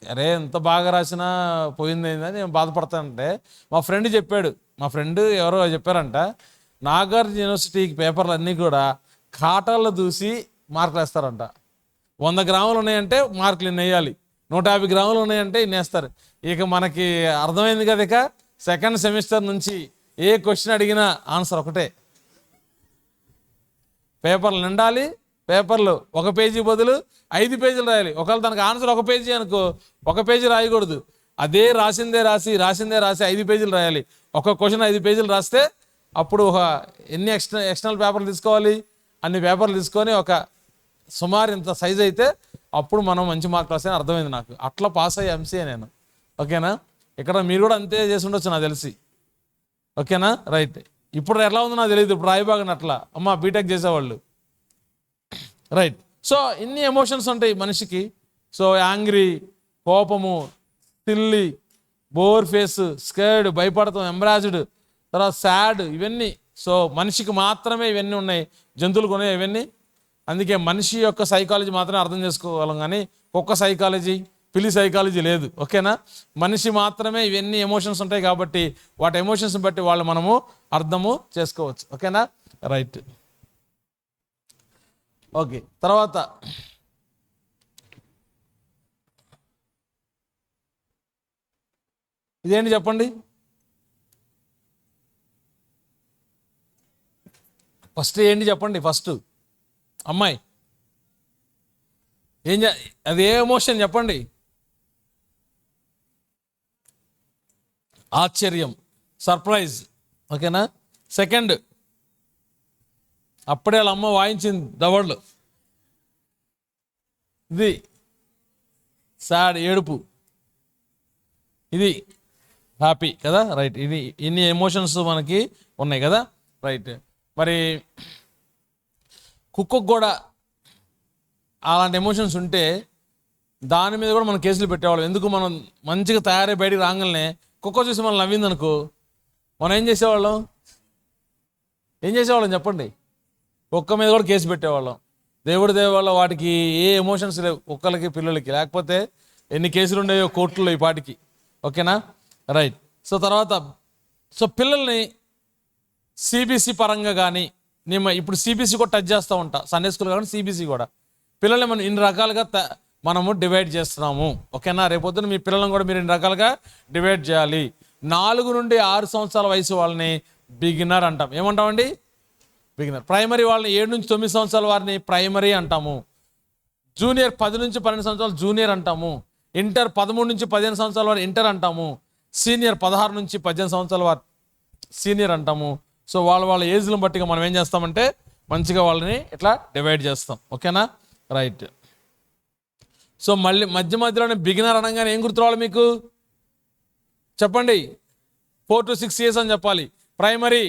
అరే ఎంత బాగా రాసినా పోయింది అని నేను బాధపడతానంటే మా ఫ్రెండ్ చెప్పాడు. మా ఫ్రెండ్ ఎవరో చెప్పారంట, నాగార్జున యూనివర్సిటీకి పేపర్లు అన్నీ కూడా కాటాల్లో దూసి మార్కులు వేస్తారంట. 100 గ్రాములు ఉన్నాయంటే మార్కులు ఇన్ని వేయాలి, 150 గ్రాములు ఉన్నాయంటే ఇన్ని వేస్తారు. ఇక మనకి అర్థమైంది కదా. ఇక సెకండ్ సెమిస్టర్ నుంచి ఏ క్వశ్చన్ అడిగినా ఆన్సర్ ఒకటే. పేపర్లు నిండాలి, పేపర్లు 1 పేజీ బదులు 5 పేజీలు రాయాలి. ఒకవేళ తనకు ఆన్సర్ 1 పేజీ అనుకో, 1 పేజీ రాయకూడదు. అదే రాసిందే రాసి 5 పేజీలు రాయాలి. ఒక క్వశ్చన్ 5 పేజీలు రాస్తే అప్పుడు ఎన్ని ఎక్స్టర్నల్ పేపర్లు తీసుకోవాలి, అన్ని పేపర్లు తీసుకొని ఒక సుమారు ఇంత సైజ్ అయితే అప్పుడు మనం మంచి మార్కులు వస్తాయని అర్థమైంది నాకు. అట్లా పాస్ అయ్యి ఎంసీఏ నేను. ఓకేనా. ఇక్కడ మీరు కూడా అంతే చేసి ఉండొచ్చు నాకు తెలిసి. ఓకేనా. రైట్. ఇప్పుడు ఎలా ఉందో నాకు తెలియదు. ఇప్పుడు రాయిబాగని అట్లా అమ్మ బీటెక్ చేసేవాళ్ళు. రైట్. సో ఇన్ని ఎమోషన్స్ ఉంటాయి మనిషికి. సో యాంగ్రీ, కోపము, సిల్లీ, బోర్ ఫేస్, స్కేర్డ్, భయపడతాం, ఎంబ్రాజ్డ్, తర్వాత సాడ్, ఇవన్నీ. సో మనిషికి మాత్రమే ఇవన్నీ ఉన్నాయి, జంతువులకు ఉన్నాయి ఇవన్నీ. అందుకే మనిషి యొక్క సైకాలజీ మాత్రమే అర్థం చేసుకోగలం, కానీ కుక్క సైకాలజీ, పిల్లి సైకాలజీ లేదు. ఓకేనా. మనిషి మాత్రమే ఇవన్నీ ఎమోషన్స్ ఉంటాయి కాబట్టి వాటి ఎమోషన్స్ బట్టి వాళ్ళు మనము అర్థము చేసుకోవచ్చు. ఓకేనా. రైట్. ఓకే. తర్వాత ఇదేంటి చెప్పండి. ఫస్ట్ ఏంటి చెప్పండి. ఫస్ట్ అమ్మాయి అది ఏ ఎమోషన్ చెప్పండి. ఆశ్చర్యం, సర్ప్రైజ్. ఓకేనా. సెకండ్ అప్పుడే వాళ్ళ అమ్మ వాయించింది దవడలు, ఇది సాడ్, ఏడుపు. ఇది హ్యాపీ కదా. రైట్. ఇది ఇన్ని ఎమోషన్స్ మనకి ఉన్నాయి కదా. రైట్. మరి కుక్కకు కూడా అలాంటి ఎమోషన్స్ ఉంటే దాని మీద కూడా మనం కేసులు పెట్టేవాళ్ళం. ఎందుకు మనం మంచిగా తయారై బయటికి రాగానే కుక్క చూసి మనం నవ్వింది అనుకో, మనం ఏం చేసేవాళ్ళం చెప్పండి. కుక్క మీద కూడా కేసు పెట్టేవాళ్ళం. దేవుడి వల్ల వాటికి ఏ ఎమోషన్స్ లేవు, కుక్కలకి పిల్లలకి. లేకపోతే ఎన్ని కేసులు ఉండేవో కోర్టులో ఈ పాటికి. ఓకేనా. రైట్. సో తర్వాత పిల్లల్ని సిబిసి పరంగా కానీ నేను ఇప్పుడు సిబిసి కూడా టచ్ చేస్తూ ఉంటా, సండే స్కూల్ కానీ సిబిసి కూడా. పిల్లల్ని మనం ఇన్ని రకాలుగా మనము డివైడ్ చేస్తున్నాము. ఓకేనా. రేపొద్దున మీ పిల్లలను కూడా మీరు ఇన్ని రకాలుగా డివైడ్ చేయాలి. 4 నుండి 6 సంవత్సరాల వయసు వాళ్ళని బిగినర్ అంటాం. ఏమంటామండి? బిగినర్. ప్రైమరీ వాళ్ళని 7 నుంచి 9 సంవత్సరాల వారిని ప్రైమరీ అంటాము. జూనియర్ 10 నుంచి 12 సంవత్సరాలు జూనియర్ అంటాము. ఇంటర్ 13 నుంచి 15 సంవత్సరాల వారు ఇంటర్ అంటాము. సీనియర్ 16 నుంచి 18 సంవత్సరాల వారు సీనియర్ అంటాము. సో వాళ్ళ ఏజ్లను బట్టిగా మనం ఏం చేస్తామంటే మంచిగా వాళ్ళని ఇట్లా డివైడ్ చేస్తాం. ఓకేనా. రైట్. సో మళ్ళీ మధ్యలోనే బిగినర్ అనగానే ఏం గుర్తురావాలి మీకు చెప్పండి? 4 to 6 years అని చెప్పాలి. Primary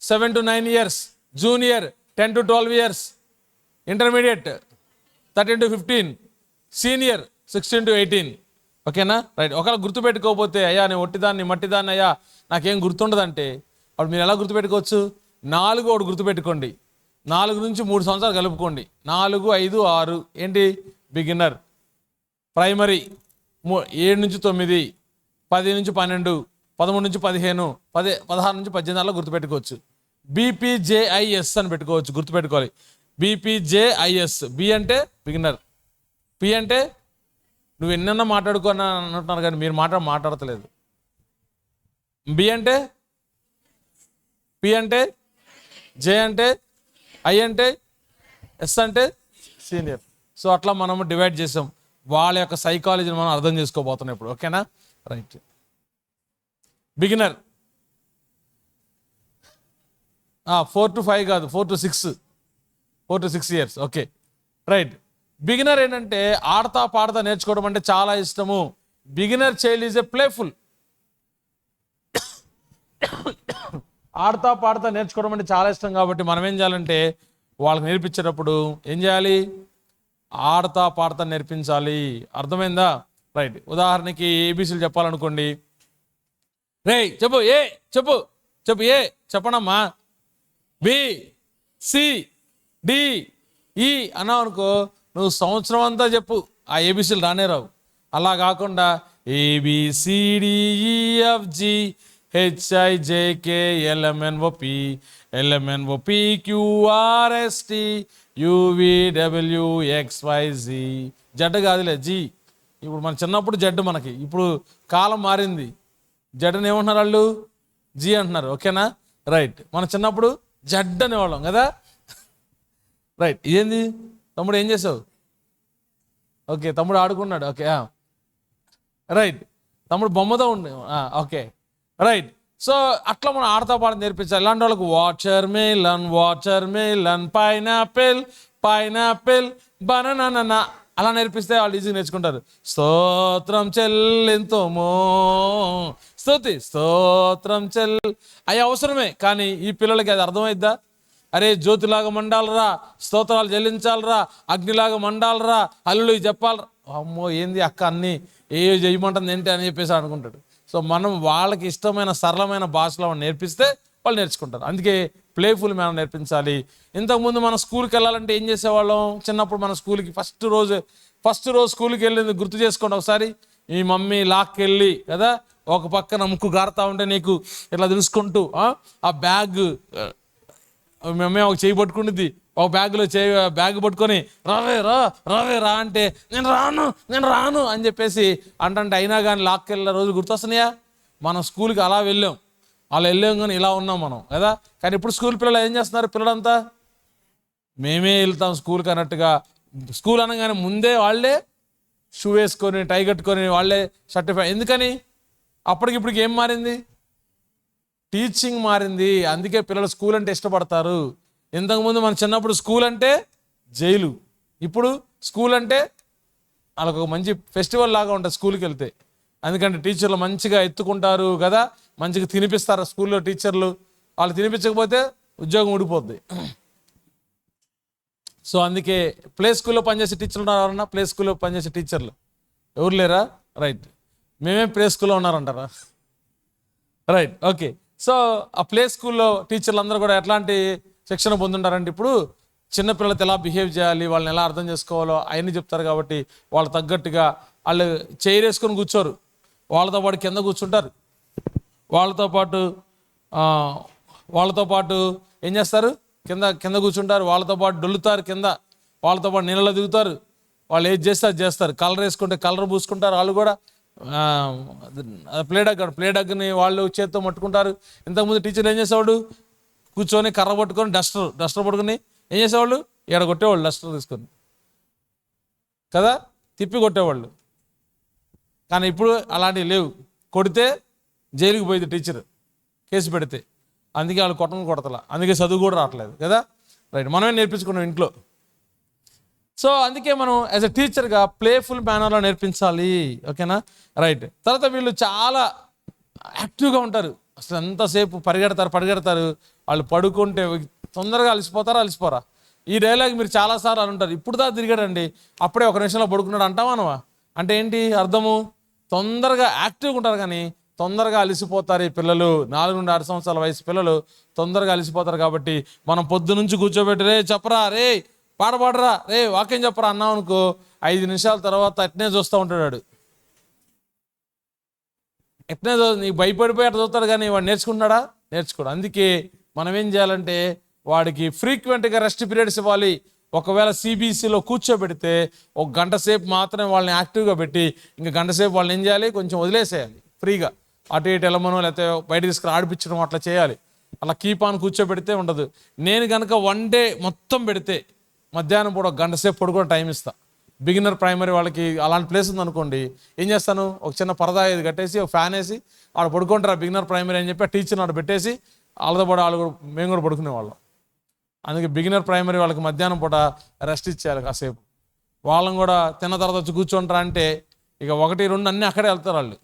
7 to 9 years, junior 10 to 12 years, intermediate 13 to 15, senior 16 to 18. ఓకేనా. రైట్. ఒకవేళ గుర్తుపెట్టుకోకపోతే అయ్యా నేను ఒట్టిదాన్ని మట్టిదాన్ని అయ్యా నాకేం గుర్తుండదంటే అప్పుడు మీరు ఎలా గుర్తుపెట్టుకోవచ్చు? 4 ఒకటి గుర్తుపెట్టుకోండి. 4 నుంచి 3 సంవత్సరాలు కలుపుకోండి. 4, 5, 6 ఏంటి? బిగినర్. ప్రైమరీ 7 నుంచి 9, 10 నుంచి 12, 13 నుంచి 15, 16 నుంచి 18 గుర్తుపెట్టుకోవచ్చు. BPJIS అని పెట్టుకోవచ్చు, గుర్తుపెట్టుకోవాలి. BPJIS. బి అంటే బిగినర్, పి అంటే నువ్వు ఎన్నన్నా మాట్లాడుకోని అంటున్నారు కానీ మీరు మాట్లాడతలేదు. బి అంటే, పి అంటే, జే అంటే, ఐ అంటే, ఎస్ అంటే సీనియర్. సో అట్లా మనము డివైడ్ చేసాం. వాళ్ళ యొక్క సైకాలజీని మనం అర్థం చేసుకోబోతున్నాం ఇప్పుడు. ఓకేనా? రైట్. బిగినర్ 4 to 5 కాదు, 4 to 6 years. Okay, right. Beginner ఏంటంటే ఆడతా పాడతా నేర్చుకోవడం అంటే చాలా ఇష్టము. Beginner child is a playful. ఆడతా పాడతా నేర్చుకోవడం అంటే చాలా ఇష్టం కాబట్టి మనం ఏం చేయాలంటే వాళ్ళకి నేర్పించేటప్పుడు ఏం చేయాలి? ఆడతా పాడతా నేర్పించాలి. అర్థమైందా? రైట్. ఉదాహరణకి ఏబీసీలు చెప్పాలనుకోండి. రే చెప్పు, ఏ చెప్పు, చెప్పు, ఏ చెప్పనమ్మా, బి సి డి ఈ అన్నావు అనుకో, నువ్వు సంవత్సరం అంతా చెప్పు, ఆ ఏబీసీలు రానే రావు. అలా కాకుండా ABCDEFG HIJKLMNOP LMNOPQRST UVWXYZ. Z కాదులే, జీ. ఇప్పుడు మన చిన్నప్పుడు జడ్, మనకి ఇప్పుడు కాలం మారింది. జడ్ని ఏమంటున్నారు వాళ్ళు? జీ అంటున్నారు. ఓకేనా? రైట్. మన చిన్నప్పుడు జడ్ అనేవాళ్ళం కదా. రైట్. ఇదేంది తమ్ముడు, ఏం చేసావు? ఓకే, తమ్ముడు ఆడుకున్నాడు. Okay, right. తమ్ముడు బొమ్మతో ఉండే. Okay, right. సో అట్లా మనం ఆడతా పాట నేర్పించాలి. ఇలాంటి వాళ్ళకు వాటర్ మెలన్ పైనాపిల్ బనానా అలా నేర్పిస్తే వాళ్ళు ఈజీగా నేర్చుకుంటారు. స్తోత్రం చెల్లింతుమో, స్తోత్రం అవి అవసరమే, కానీ ఈ పిల్లలకి అది అర్థమైద్దా? అరే జ్యోతిలాగా మండాలరా, స్తోత్రాలు చెల్లించాలరా, అగ్నిలాగా మండాలరా, హల్లెలూయా చెప్పాలరా. అమ్మో ఏంది అక్క అన్నీ ఏ చేయమంటుంది ఏంటి అని చెప్పేసి అనుకుంటాడు. సో మనం వాళ్ళకి ఇష్టమైన సరళమైన భాషలో నేర్పిస్తే వాళ్ళు నేర్చుకుంటారు. అందుకే ప్లేఫుల్ మనం నేర్పించాలి. ఇంతకుముందు మన స్కూల్కి వెళ్ళాలంటే ఏం చేసేవాళ్ళం? చిన్నప్పుడు మన స్కూల్కి ఫస్ట్ రోజు స్కూల్కి వెళ్ళింది గుర్తు చేసుకోండి ఒకసారి. మీ మమ్మీ లాక్కెళ్ళి కదా ఒక పక్కన ముక్కు గారుతా ఉంటే నీకు ఇట్లా తెలుసుకుంటూ ఆ బ్యాగ్, మమ్మీ ఒక చేయి పట్టుకుంటుంది, ఒక బ్యాగ్ పట్టుకొని రావే రా అంటే నేను రాను అని చెప్పేసి అంటే అయినా కానీ లాక్కెళ్ళిన రోజు గుర్తొస్తున్నాయా? మనం స్కూల్కి అలా వెళ్ళాం కానీ ఇలా ఉన్నాం మనం కదా. కానీ ఇప్పుడు స్కూల్ పిల్లలు ఏం చేస్తున్నారు? పిల్లలంతా మేమే వెళ్తాం స్కూల్కి అన్నట్టుగా. స్కూల్ అనగానే ముందే వాళ్ళే షూ వేసుకొని టై కట్టుకొని వాళ్ళే సర్టిఫై. ఎందుకని? అప్పటికిప్పటికి ఏం మారింది? టీచింగ్ మారింది. అందుకే పిల్లలు స్కూల్ అంటే ఇష్టపడతారు. ఇంతకుముందు మన చిన్నప్పుడు స్కూల్ అంటే జైలు, ఇప్పుడు స్కూల్ అంటే వాళ్ళకు ఒక మంచి ఫెస్టివల్ లాగా ఉంటుంది స్కూల్కి వెళ్తే. ఎందుకంటే టీచర్లు మంచిగా ఎత్తుకుంటారు కదా, మంచిగా తినిపిస్తారు స్కూల్లో టీచర్లు. వాళ్ళు తినిపించకపోతే ఉద్యోగం ఊడిపోద్ది. సో అందుకే ప్లే స్కూల్లో పనిచేసే టీచర్లు ఉన్నారు ఎవరన్నా? ప్లే స్కూల్లో పనిచేసే టీచర్లు ఎవరు లేరా? రైట్. మేమే ప్లే స్కూల్లో ఉన్నారంటారా? రైట్. ఓకే. సో ఆ ప్లే స్కూల్లో టీచర్లు అందరూ కూడా ఎట్లాంటి శిక్షణ పొందుంటారంటే ఇప్పుడు చిన్నపిల్లలతో ఎలా బిహేవ్ చేయాలి, వాళ్ళని ఎలా అర్థం చేసుకోవాలో అవన్నీ చెప్తారు. కాబట్టి వాళ్ళు తగ్గట్టుగా వాళ్ళు చైర్ వేసుకొని కూర్చోరు, వాళ్ళతో పాటు కింద కూర్చుంటారు. వాళ్ళతో పాటు ఏం చేస్తారు? కింద కూర్చుంటారు. వాళ్ళతో పాటు డొల్లుతారు కింద, వాళ్ళతో పాటు నీళ్ళలో దిగుతారు. వాళ్ళు ఏది చేస్తే అది చేస్తారు. కలర్ వేసుకుంటే కలర్ పూసుకుంటారు. వాళ్ళు కూడా ప్లే డగ్ని వాళ్ళు చేత్తో పట్టుకుంటారు. ఇంతకుముందు టీచర్ ఏం చేసేవాడు? కూర్చొని కర్ర పట్టుకొని డస్టర్ పట్టుకొని ఏం చేసేవాళ్ళు? ఎడ కొట్టేవాళ్ళు డస్టర్ తీసుకొని కదా, తిప్పి కొట్టేవాళ్ళు. కానీ ఇప్పుడు అలాంటివి లేవు. కొడితే జైలుకి పోయింది టీచర్ కేసు పెడితే. అందుకే వాళ్ళు కొడతలా, అందుకే చదువు కూడా రావట్లేదు కదా. రైట్. మనమే నేర్పించుకున్నాం ఇంట్లో. సో అందుకే మనం యాజ్ ఎ టీచర్గా ప్లేఫుల్ మేనర్లో నేర్పించాలి. ఓకేనా? రైట్. తర్వాత వీళ్ళు చాలా యాక్టివ్గా ఉంటారు. అసలు ఎంతసేపు పరిగెడతారు. వాళ్ళు పడుకుంటే తొందరగా అలసిపోరా? ఈ డైలాగ్ మీరు చాలాసార్లు అనుంటారు. ఇప్పుడు దా తిరిగాడండి, అప్పుడే ఒక నిమిషంలో పడుకున్నాడు అంటావానవా? అంటే ఏంటి అర్థము? తొందరగా యాక్టివ్గా ఉంటారు కానీ తొందరగా అలసిపోతారు ఈ పిల్లలు. 4 నుండి 6 సంవత్సరాల వయసు పిల్లలు తొందరగా అలసిపోతారు. కాబట్టి మనం పొద్దు నుంచి కూర్చోబెట్టి రే చెప్పరా, రే పాడరా, రే వాక్యం చెప్పరా అన్నాం అనుకో, 5 నిమిషాల తర్వాత అట్నే చూస్తూ ఉంటాడు. ఎట్నే నీకు భయపడిపోయి అట్లా చదువుతాడు, కానీ వాడు నేర్చుకుంటున్నాడా? నేర్చుకోడు. అందుకే మనం ఏం చేయాలంటే వాడికి ఫ్రీక్వెంట్గా రెస్ట్ పీరియడ్స్ ఇవ్వాలి. ఒకవేళ సిబిఎస్ఈలో కూర్చోబెడితే 1 గంట సేపు మాత్రమే వాళ్ళని యాక్టివ్గా పెట్టి ఇంకా గంట సేపు వాళ్ళని ఏం చేయాలి, కొంచెం వదిలేసేయాలి ఫ్రీగా. అటు ఇటు వెళ్ళమనో లేకపోతే బయట తీసుకుని ఆడిపించడం అట్లా చేయాలి. అలా కీప్ ఆన్ కూర్చోబెడితే ఉండదు. నేను కనుక 1 డే మొత్తం పెడితే మధ్యాహ్నం పూట 1 గంట సేపు పడుకుని టైం ఇస్తా. బిగినర్ ప్రైమరీ వాళ్ళకి అలాంటి ప్లేస్ ఉందనుకోండి, ఏం చేస్తాను, ఒక చిన్న పరదా ఇది కట్టేసి ఒక ఫ్యాన్ వేసి ఆడ పడుకుంటారా బిగినర్ ప్రైమరీ అని చెప్పి ఆ టీచర్ని ఆడ పెట్టేసి వాళ్ళతో పాటు వాళ్ళు కూడా మేము కూడా పడుకునేవాళ్ళం. అందుకే బిగినర్ ప్రైమరీ వాళ్ళకి మధ్యాహ్నం పూట రెస్ట్ ఇచ్చేయాలి కాసేపు. వాళ్ళని కూడా తిన్న తర్వాత వచ్చి కూర్చుంటారా అంటే ఇక 1, 2 అన్నీ అక్కడే వెళ్తారు వాళ్ళు.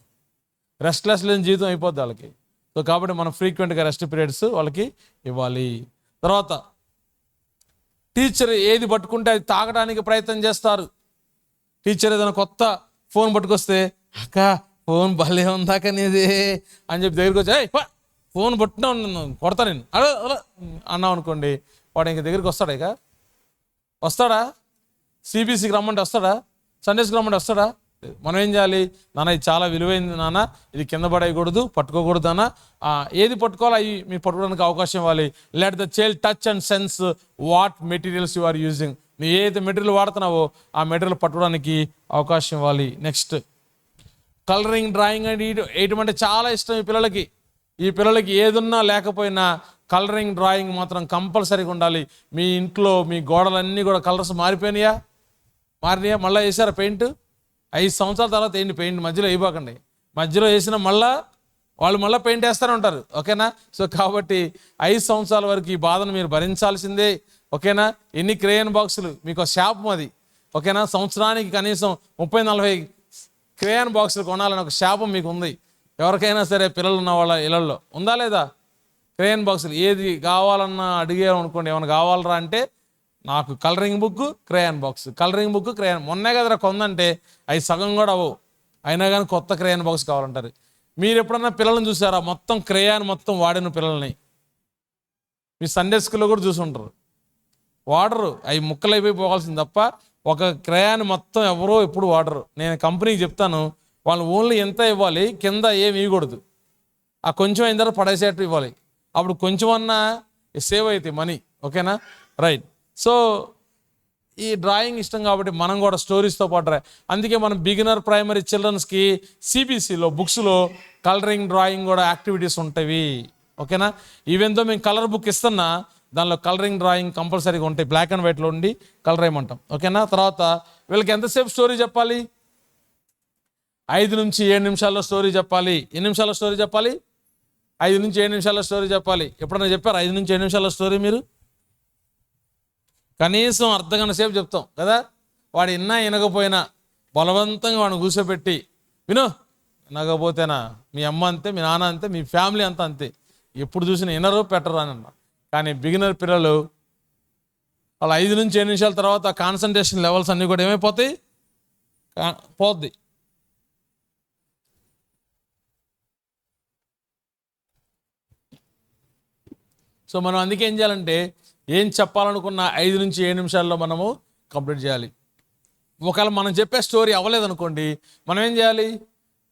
రెస్ట్లెస్ లేని జీవితం అయిపోద్ది వాళ్ళకి. సో కాబట్టి మనం ఫ్రీక్వెంట్గా రెస్ట్ పీరియడ్స్ వాళ్ళకి ఇవ్వాలి. తర్వాత టీచర్ ఏది పట్టుకుంటే అది తాగడానికి ప్రయత్నం చేస్తారు. టీచర్ ఏదైనా కొత్త ఫోన్ పట్టుకొస్తే అక్క ఫోన్ భలే ఉందాక నీది అని చెప్పి దగ్గరికి వచ్చి ఫోన్ పట్టున్నా కొడతా నేను అలా అలా అన్నాం అనుకోండి, వాడు ఇంక దగ్గరికి వస్తాడా? ఇక వస్తాడా? సిబిఎస్ఈకి రమ్మంటే వస్తాడా? సండే స్కూల్ రమ్మంటే వస్తాడా? మనం ఏం చేయాలి, నాన్న ఇది చాలా విలువైంది నాన్న, ఇది కింద పడేయకూడదు, పట్టుకోకూడదు నాన్న, ఏది పట్టుకోవాలో అవి మీరు పట్టుకోవడానికి అవకాశం ఇవ్వాలి. Let the child touch and sense what materials you are using. నువ్వు ఏదైతే మెటీరియల్ వాడుతున్నావో ఆ మెటీరియల్ పట్టుకోవడానికి అవకాశం ఇవ్వాలి. నెక్స్ట్ కలరింగ్, డ్రాయింగ్ అంటే వేయటం అంటే చాలా ఇష్టం ఈ పిల్లలకి. ఈ పిల్లలకి ఏదున్నా లేకపోయినా కలరింగ్, డ్రాయింగ్ మాత్రం కంపల్సరీగా ఉండాలి. మీ ఇంట్లో మీ గోడలన్నీ కూడా కలర్స్ మారినాయా? మళ్ళీ వేసారా పెయింట్? 5 సంవత్సరాల తర్వాత ఏంటి పెయింట్ మధ్యలో వేయబాకండి. మధ్యలో వేసిన వాళ్ళు మళ్ళీ పెయింట్ వేస్తూనే ఉంటారు. ఓకేనా? సో కాబట్టి 5 సంవత్సరాల వరకు ఈ బాధను మీరు భరించాల్సిందే. ఓకేనా? ఎన్ని క్రేయన్ బాక్సులు మీకు శాపం అది. ఓకేనా? సంవత్సరానికి కనీసం 30-40 క్రేయన్ బాక్సులు కొనాలని ఒక శాపం మీకు ఉంది. ఎవరికైనా సరే పిల్లలు ఉన్న వాళ్ళ ఇళ్ళల్లో ఉందా లేదా? క్రేయన్ బాక్సులు ఏది కావాలన్నా అడిగారు అనుకోండి, ఏమైనా కావాలరా అంటే నాకు colouring book, crayon box, colouring book, crayon. మొన్నే కదరా కొందంటే అవి సగం కూడా అవ్వవు, అయినా కానీ కొత్త క్రేయన్ బాక్స్ కావాలంటారు. మీరు ఎప్పుడన్నా పిల్లల్ని చూసారా మొత్తం క్రేయాన్ మొత్తం వాడిన పిల్లల్ని? మీ సండే స్కూల్లో కూడా చూసుంటారు. వాడరు, అవి ముక్కలు అయిపోయి పోవాల్సింది తప్ప ఒక క్రేయాన్ మొత్తం ఎవరో ఎప్పుడు వాడరు. నేను కంపెనీకి చెప్తాను, వాళ్ళు ఓన్లీ ఎంత ఇవ్వాలి, కింద ఏమి ఇవ్వకూడదు. ఆ కొంచెం అయిన తర్వాత పడేసేట్టు ఇవ్వాలి. అప్పుడు కొంచెం అన్నా సేవ్ అవుతాయి మనీ. ఓకేనా? రైట్. సో ఈ డ్రాయింగ్ ఇష్టం కాబట్టి మనం కూడా స్టోరీస్తో పాటు అందుకే మనం బిగినర్ ప్రైమరీ చిల్డ్రన్స్కి సిబిఎస్ఈలో బుక్స్లో కలరింగ్, డ్రాయింగ్ కూడా యాక్టివిటీస్ ఉంటాయి. ఓకేనా? ఈవెన్తో మేము కలర్ బుక్ ఇస్తున్నా దానిలో కలరింగ్, డ్రాయింగ్ కంపల్సరీగా ఉంటాయి. బ్లాక్ అండ్ వైట్లో ఉండి కలర్ వేయమంటాం. ఓకేనా? తర్వాత వీళ్ళకి ఎంతసేపు స్టోరీ చెప్పాలి? 5 నుంచి 7 నిమిషాల్లో స్టోరీ చెప్పాలి. ఎన్ని నిమిషాల స్టోరీ చెప్పాలి? 5 నుంచి 7 నిమిషాల స్టోరీ చెప్పాలి. ఎప్పుడన్నా చెప్పారు 5 నుంచి 7 నిమిషాల స్టోరీ మీరు? కనీసం అర్ధగంట సేపు చెప్తాం కదా. వాడు వినకపోయినా బలవంతంగా వాడిని కూర్చోబెట్టి విను, వినకపోతేనా మీ అమ్మ అంతే, మీ నాన్న అంతే, మీ ఫ్యామిలీ అంతా అంతే. ఎప్పుడు చూసినా వినరు పెట్టరు అని అన్నా. కానీ బిగినర్ పిల్లలు వాళ్ళు 5 నుంచి 7 నిమిషాల తర్వాత కాన్సన్ట్రేషన్ లెవెల్స్ అన్నీ కూడా ఏమైపోతాయి? పోద్ది. సో మనం అందుకే ఏం చేయాలంటే ఏం చెప్పాలనుకున్న 5 నుంచి 7 నిమిషాల్లో మనము కంప్లీట్ చేయాలి. ఒకవేళ మనం చెప్పే స్టోరీ అవ్వలేదనుకోండి, మనం ఏం చేయాలి?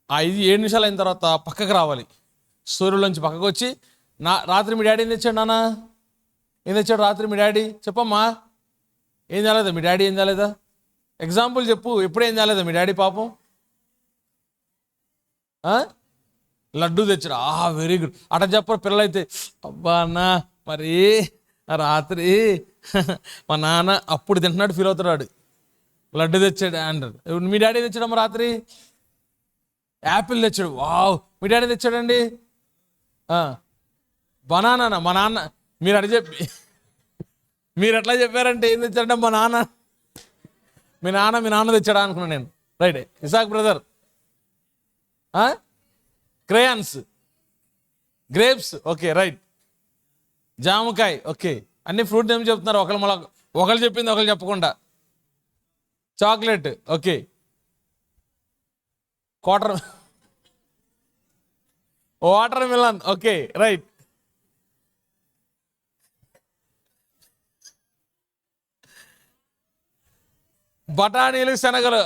5-7 నిమిషాలు అయిన తర్వాత పక్కకు రావాలి. స్టోరీలోంచి పక్కకు వచ్చి, రాత్రి మీ డాడీ ఏం తెచ్చాడు నాన్న? ఏం తెచ్చాడు రాత్రి మీ డాడీ? చెప్పమ్మా, ఏం చేయలేదా మీ డాడీ? ఏం చేయలేదా? ఎగ్జాంపుల్ చెప్పు. ఎప్పుడు ఏం చేయలేదా మీ డాడీ పాపం? లడ్డు తెచ్చాడు. Very good. అట్లా చెప్పరు పిల్లలైతే, అబ్బా అన్న మరి రాత్రి మా నాన్న అప్పుడు తింటున్నాడు ఫీల్ అవుతున్నాడు, లడ్డు తెచ్చాడు అంటారు. మీ డాడీ తెచ్చాడమ్మా రాత్రి? యాపిల్ తెచ్చాడు. వావ్. మీ డాడీ తెచ్చాడండి బనానా. మా నాన్న మీరు అడిగి చెప్పి మీరు ఎట్లా చెప్పారంటే ఏం తెచ్చాడంటే మా నాన్న, మీ నాన్న తెచ్చాడా అనుకున్నాను నేను. Right. Isaac brother crayons, grapes. Okay right. జామకాయ. ఓకే. అన్ని ఫ్రూట్ ఏం చెప్తున్నారు ఒకళ్ళు చెప్పింది ఒకళ్ళు చెప్పకుండా. Chocolate. Okay. Water melon. Okay right. బఠానీలు, శనగలు.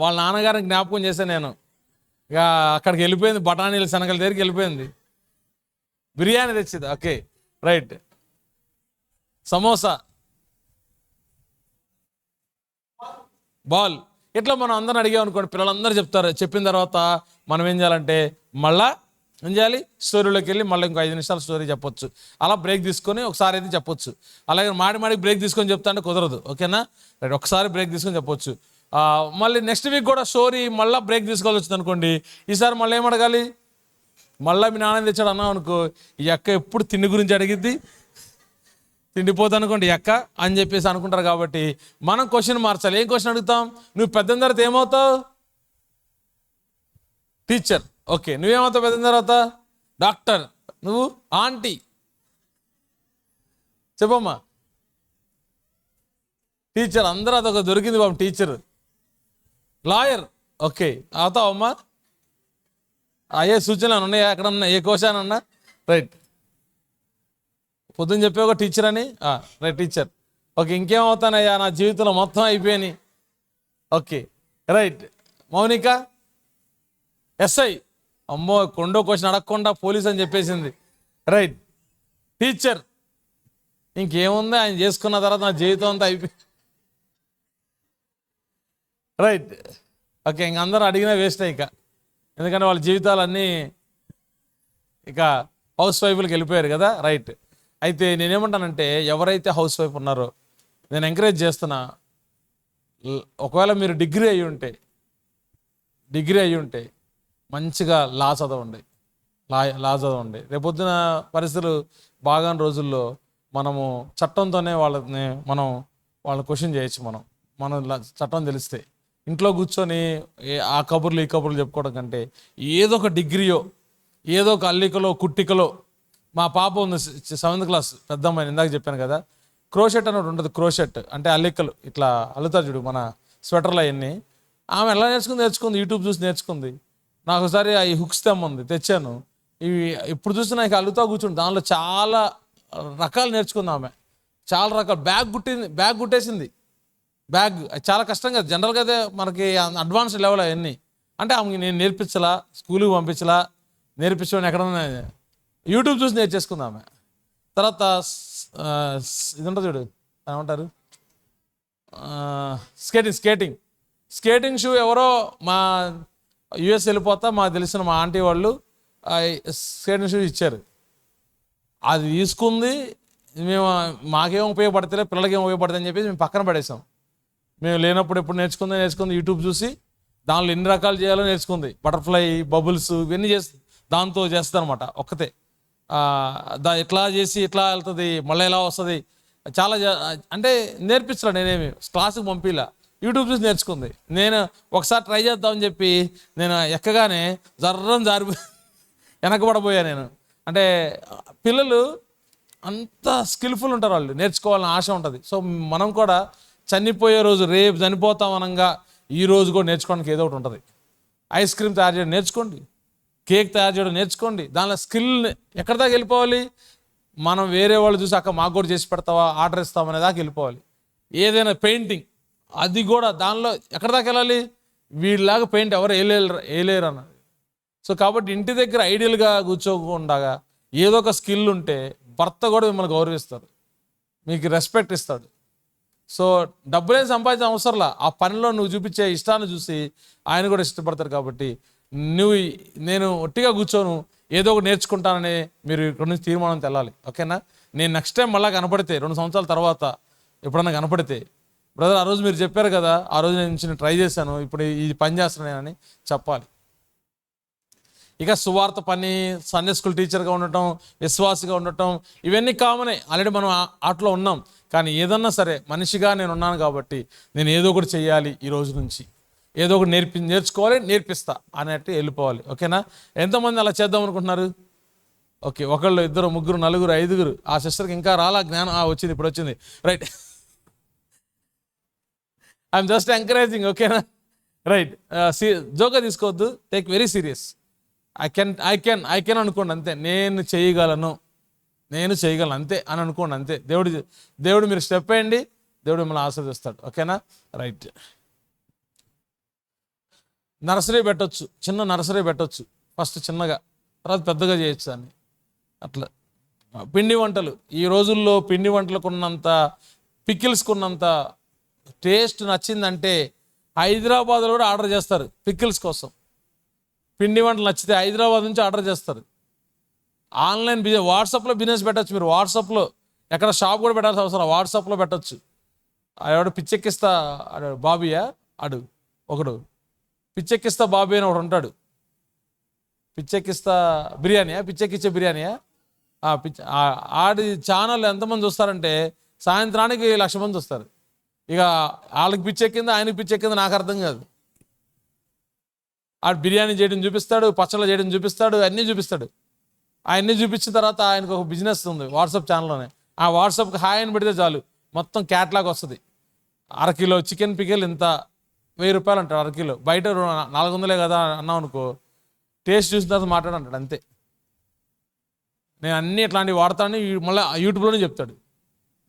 వాళ్ళ నాన్నగారిని జ్ఞాపకం చేశాను నేను. ఇక అక్కడికి వెళ్ళిపోయింది, బఠానీలు శనగల దగ్గరికి వెళ్ళిపోయింది. బిర్యానీ తెచ్చింది. Okay right. సమోసా, బాల్. ఇట్లా మనం అందరం అడిగాం అనుకోండి, పిల్లలందరూ చెప్తారు. చెప్పిన తర్వాత మనం ఏం చేయాలంటే మళ్ళా ఏం చేయాలి, స్టోరీలోకి వెళ్ళి మళ్ళీ ఇంకో 5 నిమిషాలు స్టోరీ చెప్పొచ్చు. అలా బ్రేక్ తీసుకొని ఒకసారి అయితే చెప్పొచ్చు. అలాగే మాడికి బ్రేక్ తీసుకొని చెప్తా అంటే కుదరదు. ఓకేనా రైట్, ఒకసారి బ్రేక్ తీసుకొని చెప్పొచ్చు. మళ్ళీ నెక్స్ట్ వీక్ కూడా స్టోరీ మళ్ళీ బ్రేక్ తీసుకోవాల్సి వచ్చింది అనుకోండి, ఈసారి మళ్ళీ ఏం అడగాలి, మళ్ళీ మీ నాన్న తెచ్చాడు అన్నాం అనుకో, ఈ అక్క ఎప్పుడు తిండి గురించి అడిగిద్ది, తిండిపోతా అనుకోండి ఎక్క అని చెప్పేసి అనుకుంటారు. కాబట్టి మనం క్వశ్చన్ మార్చాలి. ఏం క్వశ్చన్ అడుగుతాం, నువ్వు పెద్ద తర్వాత ఏమవుతావు, టీచర్. ఓకే, నువ్వేమవుతావు పెద్ద తర్వాత, డాక్టర్. నువ్వు ఆంటీ, చెప్పమ్మా. టీచర్, అందరూ అదొక దొరికింది బాబు, టీచర్. లాయర్. ఓకే, అవుతావమ్మా. అయ్యే సూచనలు ఉన్నాయా ఎక్కడన్నా, ఏ కోశానన్నా? రైట్, పొద్దున్న చెప్పే ఒక టీచర్ అని. Right, teacher. ఓకే, ఇంకేమవుతానయ్యా, నా జీవితంలో మొత్తం అయిపోయాని. Okay right. మౌనిక, ఎస్ఐ. అమ్మో, కొండో క్వశ్చన్ అడగకుండా పోలీస్ అని చెప్పేసింది. Right, teacher. ఇంకేముంది, ఆయన చేసుకున్న తర్వాత నా జీవితం అంతా అయిపోయింది. రైట్. ఓకే, ఇంక అందరూ అడిగినా వేస్ట్ ఇక, ఎందుకంటే వాళ్ళ జీవితాలన్నీ ఇక హౌస్ వైఫ్లకు వెళ్ళిపోయారు కదా. రైట్. అయితే నేనేమంటానంటే, ఎవరైతే హౌస్ వైఫ్ ఉన్నారో నేను ఎంకరేజ్ చేస్తున్నా, ఒకవేళ మీరు డిగ్రీ అయ్యి ఉంటే మంచిగా లా చదవండి. లా చదవండి. రేపొద్దున పరిస్థితులు బాగాని రోజుల్లో మనము చట్టంతోనే వాళ్ళని క్వశ్చన్ చేయొచ్చు. మనం చట్టం తెలిస్తే ఇంట్లో కూర్చొని ఆ కబుర్లు ఈ కబుర్లు చెప్పుకోవడం కంటే ఏదో ఒక డిగ్రీయో, ఏదో ఒక అల్లికలో కుట్టికలో. మా పాప ఉంది 7th క్లాస్, పెద్ద అమ్మాయి, ఇందాక చెప్పాను కదా. క్రోషెట్ అని ఒకటి ఉంటుంది. క్రోషెట్ అంటే అల్లికలు ఇట్లా అల్లుతారు చూడు, మన స్వెటర్లు అవన్నీ. ఆమె ఎలా నేర్చుకుంది, యూట్యూబ్ చూసి నేర్చుకుంది. నాకు ఒకసారి ఈ హుక్స్ తెచ్చాను. ఇవి ఇప్పుడు చూస్తే నాకు అల్లుతా కూర్చుంది. దానిలో చాలా రకాలు నేర్చుకుంది ఆమె, చాలా రకాలు. బ్యాగ్ కుట్టేసింది. బ్యాగ్ చాలా కష్టం కదా, జనరల్గా అయితే మనకి అడ్వాన్స్ లెవెల్ అవన్నీ. అంటే ఆమెకి నేను నేర్పించలా, స్కూల్కి పంపించలా, నేర్పించమని ఎక్కడన్నా యూట్యూబ్ చూసి నేర్చేసుకుంది ఆమె. తర్వాత ఇది ఉంటుంది చూడు, ఏమంటారు, స్కేటింగ్ షూ. ఎవరో మా యుఎస్ వెళ్ళిపోతా మాకు తెలిసిన మా ఆంటీ వాళ్ళు స్కేటింగ్ షూ ఇచ్చారు. అది తీసుకుంది. మాకేం ఉపయోగపడతలే, పిల్లలకి ఏం ఉపయోగపడుతుంది అని చెప్పేసి మేము పక్కన పడేసాం. మేము లేనప్పుడు ఎప్పుడు నేర్చుకుంది యూట్యూబ్ చూసి. దానిలో ఎన్ని రకాలు చేయాలో నేర్చుకుంది. బటర్ఫ్లై, బబుల్స్, ఇవన్నీ దాంతో చేస్తుంది అనమాట. ఒక్కతే ఇట్లా చేసి ఇట్లా వెళ్తుంది, మళ్ళీ ఎలా వస్తుంది, చాలా అంటే నేర్పించరా. నేనేమి క్లాసుకి పంపిలా, యూట్యూబ్ చూసి నేర్చుకుంది. నేను ఒకసారి ట్రై చేద్దామని చెప్పి నేను ఎక్కగానే వెనకబడబోయా నేను. అంటే పిల్లలు అంత స్కిల్ఫుల్ ఉంటారు, వాళ్ళు నేర్చుకోవాలని ఆశ ఉంటుంది. సో మనం కూడా చనిపోయే రోజు, రేపు చనిపోతాం అనగా ఈ రోజు కూడా నేర్చుకోవడానికి ఏదో ఒకటి ఉంటుంది. ఐస్ క్రీమ్ తయారు చేయడం నేర్చుకోండి, కేక్ తయారు చేయడం నేర్చుకోండి. దానిలో స్కిల్ ఎక్కడి దాకా వెళ్ళిపోవాలి, మనం వేరే వాళ్ళు చూసి అక్క మాకు కూడా చేసి పెడతావా, ఆర్డర్ ఇస్తామనే దాకా వెళ్ళిపోవాలి. ఏదైనా పెయింటింగ్, అది కూడా దానిలో ఎక్కడి దాకా వెళ్ళాలి, వీళ్ళలాగా పెయింట్ ఎవరు వేయలేరు అన్నది. సో కాబట్టి ఇంటి దగ్గర ఐడియల్గా కూర్చోకుండా ఏదో ఒక స్కిల్ ఉంటే భర్త కూడా మిమ్మల్ని గౌరవిస్తారు, మీకు రెస్పెక్ట్ ఇస్తాడు. సో డబ్బులేం సంపాదించిన అవసరంలా, ఆ పనిలో నువ్వు చూపించే ఇష్టాన్ని చూసి ఆయన కూడా ఇష్టపడతారు. కాబట్టి నేను ఒట్టిగా కూర్చోను, ఏదో ఒకటి నేర్చుకుంటానని మీరు ఇక్కడ నుంచి తీర్మానం తెల్లాలి. ఓకేనా. నేను నెక్స్ట్ టైం మళ్ళీ కనపడితే 2 సంవత్సరాల తర్వాత ఎప్పుడన్నా కనపడితే, బ్రదర్ ఆ రోజు మీరు చెప్పారు కదా, ఆ రోజు నేను ట్రై చేశాను, ఇప్పుడు ఇది పని చేస్తున్నానని చెప్పాలి. ఇక సువార్త పని, సండే స్కూల్ టీచర్గా ఉండటం, విశ్వాసిగా ఉండటం, ఇవన్నీ కామనే. ఆల్రెడీ మనం ఆటలో ఉన్నాం. కానీ ఏదన్నా సరే మనిషిగా నేను ఉన్నాను కాబట్టి నేను ఏదో ఒకటి చెయ్యాలి, ఈ రోజు నుంచి ఏదో ఒకటి నేర్చుకోవాలి, నేర్పిస్తా అన్నట్టు వెళ్ళిపోవాలి. ఓకేనా. ఎంతమంది అలా చేద్దాం అనుకుంటున్నారు? ఓకే, ఒకళ్ళు, ఇద్దరు, ముగ్గురు, నలుగురు, 5గురు. ఆ సిస్టర్కి ఇంకా రాలా జ్ఞానం, వచ్చింది, ఇప్పుడు వచ్చింది. Right, I'm just encouraging. ఓకేనా. రైట్, జోక్గా తీసుకోవద్దు, take very serious. I can అనుకోండి అంతే. నేను చేయగలను అంతే అని అనుకోండి అంతే. దేవుడు మీరు స్టెప్ వేయండి, దేవుడు మిమ్మల్ని ఆశీర్వదిస్తాడు. ఓకేనా. రైట్. నర్సరీ పెట్టొచ్చు, చిన్న నర్సరీ పెట్టొచ్చు ఫస్ట్ చిన్నగా, తర్వాత పెద్దగా చేయొచ్చు దాన్ని. అట్లా పిండి వంటలు, ఈ రోజుల్లో పిండి వంటలకు ఉన్నంత పికిల్స్కి ఉన్నంత టేస్ట్ నచ్చిందంటే హైదరాబాద్లో కూడా ఆర్డర్ చేస్తారు పికిల్స్ కోసం. పిండి వంటలు నచ్చితే హైదరాబాద్ నుంచి ఆర్డర్ చేస్తారు. ఆన్లైన్ బిజినెస్, వాట్సాప్లో బిజినెస్ పెట్టచ్చు మీరు. వాట్సాప్లో ఎక్కడ షాప్ కూడా పెట్టాల్సిన అవసరం, వాట్సాప్లో పెట్టచ్చు. ఆడు పిచ్చెక్కిస్తా బాబీయా ఆడు ఒకడు, పిచ్చెక్కిస్తా బాబీ అని ఒకడు ఉంటాడు. పిచ్చెక్కిస్తా బిర్యానీయా, పిచ్చెక్కిచ్చే బిర్యానీయా, ఆడి ఛానల్ ఎంతమంది చూస్తారంటే సాయంత్రానికి 1,00,000 మంది వస్తారు. ఇక వాళ్ళకి పిచ్చెక్కింది, ఆయనకి పిచ్చెక్కింది నాకు అర్థం కాదు. ఆడు బిర్యానీ చేయడం చూపిస్తాడు, పచ్చళ్ళు చేయడం చూపిస్తాడు, అన్నీ చూపిస్తాడు. అవన్నీ చూపించిన తర్వాత ఆయనకు ఒక బిజినెస్ ఉంది వాట్సాప్ ఛానల్లోనే. ఆ వాట్సాప్కి హాయ్ అని పెడితే చాలు మొత్తం క్యాట్లాగ్ వస్తుంది. అరకిలో చికెన్ పికిల్ ఇంత 1,000 రూపాయలు అంటాడు అరకిలో. బయట 400 కదా అన్నాం అనుకో, టేస్ట్ చూసిన తర్వాత మాట్లాడంటాడు అంతే. నేను అన్నీ ఇట్లాంటివి వాడతాను, మళ్ళీ యూట్యూబ్లోనే చెప్తాడు.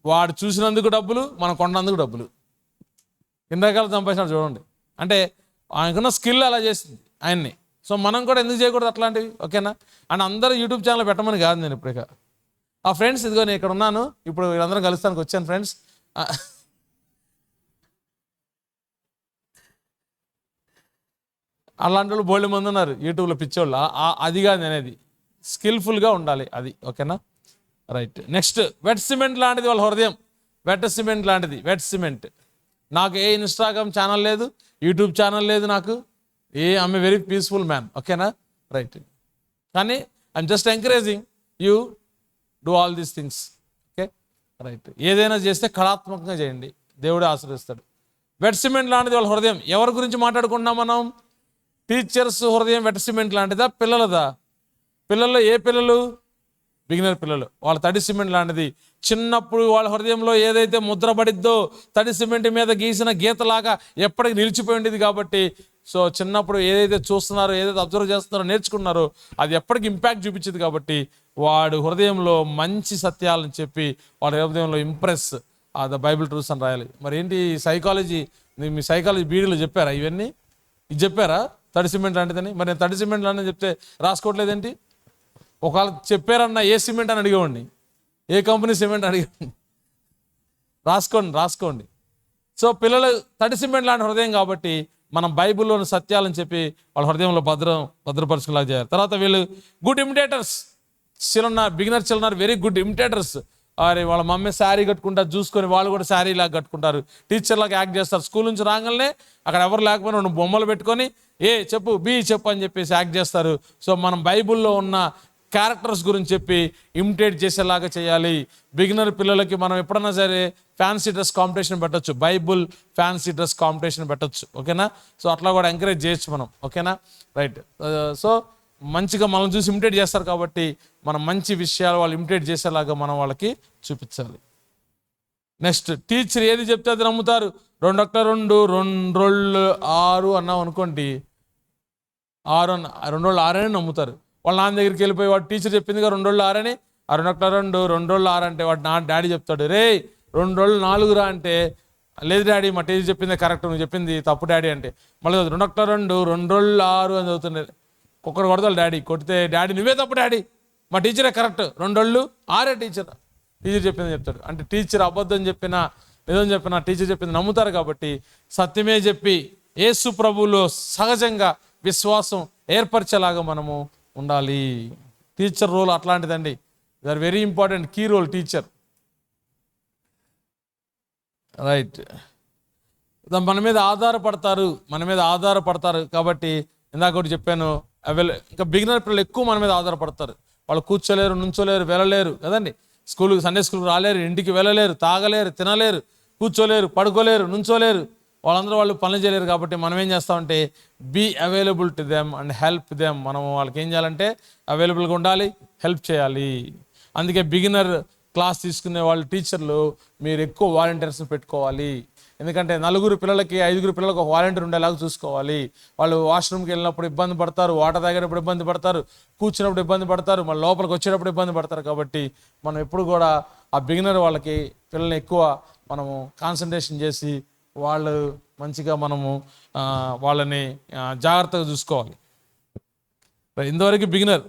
వాడు చూసినందుకు డబ్బులు, మనం కొన్నందుకు డబ్బులు. ఎన్ని రకాలు సంపాదించినాడు చూడండి. అంటే ఆయనకున్న స్కిల్ అలా చేసింది ఆయన్ని. సో మనం కూడా ఎందుకు చేయకూడదు అట్లాంటివి, ఓకేనా? అండ్ అందరూ యూట్యూబ్ ఛానల్ పెట్టమని కాదు నేను ఇప్పుడు. ఇక ఫ్రెండ్స్, ఇదిగో నేను ఇక్కడ ఉన్నాను, ఇప్పుడు వీళ్ళందరం కలుస్తానికి వచ్చాను ఫ్రెండ్స్. అలాంటి వాళ్ళు బోల్డ్ మంది ఉన్నారు యూట్యూబ్లో పిచ్చోళ్ళు. అది కాదు అనేది, స్కిల్ఫుల్గా ఉండాలి అది, ఓకేనా? రైట్. నెక్స్ట్, వెట్ సిమెంట్ లాంటిది వాళ్ళ హృదయం. వెట్ సిమెంట్ లాంటిది, వెట్ సిమెంట్. నాకు ఏ ఇన్స్టాగ్రామ్ ఛానల్ లేదు, యూట్యూబ్ ఛానల్ లేదు నాకు. I'm a very peaceful man, ఓకేనా? రైట్. కానీ I'm just encouraging you do all these things, okay? Right. ఏదైనా చేస్తే కళాత్మకంగా చేయండి, దేవుడే ఆశీర్వదిస్తాడు. వెట్ సిమెంట్ లాంటిది వాళ్ళ హృదయం. ఎవరి గురించి మాట్లాడుకుంటున్నాం మనం? టీచర్స్ హృదయం వెట్ సిమెంట్ లాంటిదా, పిల్లలదా? పిల్లల్లో ఏ పిల్లలు? బిగినర్ పిల్లలు. వాళ్ళ తడి సిమెంట్ లాంటిది. చిన్నప్పుడు వాళ్ళ హృదయంలో ఏదైతే ముద్ర పడిద్దో, తడి సిమెంట్ మీద గీసిన గీతలాగా ఎప్పటికీ నిలిచిపోయి ఉండేది. కాబట్టి సో చిన్నప్పుడు ఏదైతే చూస్తున్నారో, ఏదైతే అబ్జర్వ్ చేస్తున్నారో, నేర్చుకున్నారో, అది ఎప్పటికీ ఇంపాక్ట్ చూపించింది. కాబట్టి వాడు హృదయంలో మంచి సత్యాలను చెప్పి వాడి హృదయంలో ఇంప్రెస్ ద బైబిల్ ట్రూత్స్ అని రాయాలి. మరి ఏంటి సైకాలజీ, మీ సైకాలజీ బీడీలో చెప్పారా ఇవన్నీ? ఇది చెప్పారా తడి సిమెంట్ లాంటిదని? మరి నేను తడి సిమెంట్ లాంటిదని చెప్తే రాసుకోవట్లేదేంటి? ఒకవేళ చెప్పారన్నా ఏ సిమెంట్ అని అడిగేవాడిని, ఏ కంపెనీ సిమెంట్ అడిగేవాడిని. రాసుకోండి. సో పిల్లలు తడి సిమెంట్ లాంటి హృదయం కాబట్టి మనం బైబిల్లోని సత్యాలని చెప్పి వాళ్ళ హృదయంలో భద్రపరచుకులా చేయాలి. తర్వాత వీళ్ళు good imitators. Beginner children very good imitators. అరే వాళ్ళ మమ్మీ శారీ కట్టుకుంటారు చూసుకొని వాళ్ళు కూడా శారీ లాగా కట్టుకుంటారు, టీచర్లాగా యాక్ట్ చేస్తారు. స్కూల్ నుంచి రాగానే అక్కడ ఎవరు లేకపోయినా 2 బొమ్మలు పెట్టుకొని ఏ చెప్పు, బి చెప్పు అని చెప్పేసి యాక్ట్ చేస్తారు. సో మనం బైబిల్లో ఉన్న క్యారెక్టర్స్ గురించి చెప్పి ఇమిటేట్ చేసేలాగా చేయాలి. బిగినర్ పిల్లలకి మనం ఎప్పుడన్నా సరే ఫ్యాన్సీ డ్రెస్ కాంపిటీషన్ పెట్టచ్చు, బైబుల్ ఫ్యాన్సీ డ్రెస్ కాంపిటీషన్ పెట్టచ్చు, ఓకేనా? సో అట్లా కూడా ఎంకరేజ్ చేయొచ్చు మనం, ఓకేనా? రైట్. సో మంచిగా మనం చూసి ఇమిటేట్ చేస్తారు కాబట్టి మనం మంచి విషయాలు వాళ్ళు ఇమిటేట్ చేసేలాగా మనం వాళ్ళకి చూపించాలి. నెక్స్ట్, టీచర్ ఏది చెప్తే అది నమ్ముతారు. 2 1 2 2 2 6 అన్నాం అనుకోండి, 6 2 6 అని నమ్ముతారు. వాళ్ళ నాన్న దగ్గరికి వెళ్ళిపోయి వాడు టీచర్ చెప్పిందిగా 2 6 అని, 2 1 2 2 6 అంటే వాడు డాడీ చెప్తాడు, రే 2 4 రా అంటే, లేదు డాడీ మా టీచర్ చెప్పింది కరెక్ట్, నువ్వు చెప్పింది తప్పు డాడీ అంటే, మళ్ళీ 2 1 2 2 6 అని చదువుతుండే. ఒక్కడు కొడతాడు డాడీ, కొడితే డాడీ నువ్వే తప్పు డాడీ, మా టీచరే కరెక్ట్, 2 6 టీచర్ చెప్పింది చెప్తాడు. అంటే టీచర్ అబద్ధం చెప్పినా నిజం చెప్పినా టీచర్ చెప్పింది నమ్ముతారు. కాబట్టి సత్యమే చెప్పి యేసు ప్రభువులో సహజంగా విశ్వాసం ఏర్పరిచేలాగా మనము ఉండాలి. టీచర్ రోల్ అట్లాంటిదండి. They are very important, key role teacher. Right. మన మీద ఆధారపడతారు కాబట్టి ఇందాక ఒకటి చెప్పాను, ఇంకా బిగినర్ పిల్లలు ఎక్కువ మన మీద ఆధారపడతారు. వాళ్ళు కూర్చోలేరు, నుంచోలేరు, వెళ్ళలేరు కదండి. సండే స్కూల్కి రాలేరు, ఇంటికి వెళ్ళలేరు, తాగలేరు, తినలేరు, కూర్చోలేరు, పడుకోలేరు, నుంచోలేరు. వాళ్ళు పనులు చేయలేరు. కాబట్టి మనం ఏం చేస్తామంటే be available to them and help them. మనం వాళ్ళకి ఏం చేయాలంటే అవైలబుల్గా ఉండాలి, హెల్ప్ చేయాలి. అందుకే బిగినర్ క్లాస్ తీసుకునే వాళ్ళు టీచర్లు మీరు ఎక్కువ వాలంటీర్స్ని పెట్టుకోవాలి. ఎందుకంటే 4 పిల్లలకి 5 పిల్లలకు ఒక వాలంటీర్ ఉండేలాగా చూసుకోవాలి. వాళ్ళు వాష్రూమ్కి వెళ్ళినప్పుడు ఇబ్బంది పడతారు, వాటర్ తాగేటప్పుడు ఇబ్బంది పడతారు, కూర్చున్నప్పుడు ఇబ్బంది పడతారు, మళ్ళీ లోపలికి వచ్చేటప్పుడు ఇబ్బంది పడతారు. కాబట్టి మనం ఎప్పుడు కూడా ఆ బిగినర్ వాళ్ళకి పిల్లల్ని ఎక్కువ మనము కాన్సన్ట్రేషన్ చేసి వాళ్ళు మంచిగా మనము వాళ్ళని జాగ్రత్తగా చూసుకోవాలి. ఇంతవరకు బిగినర్.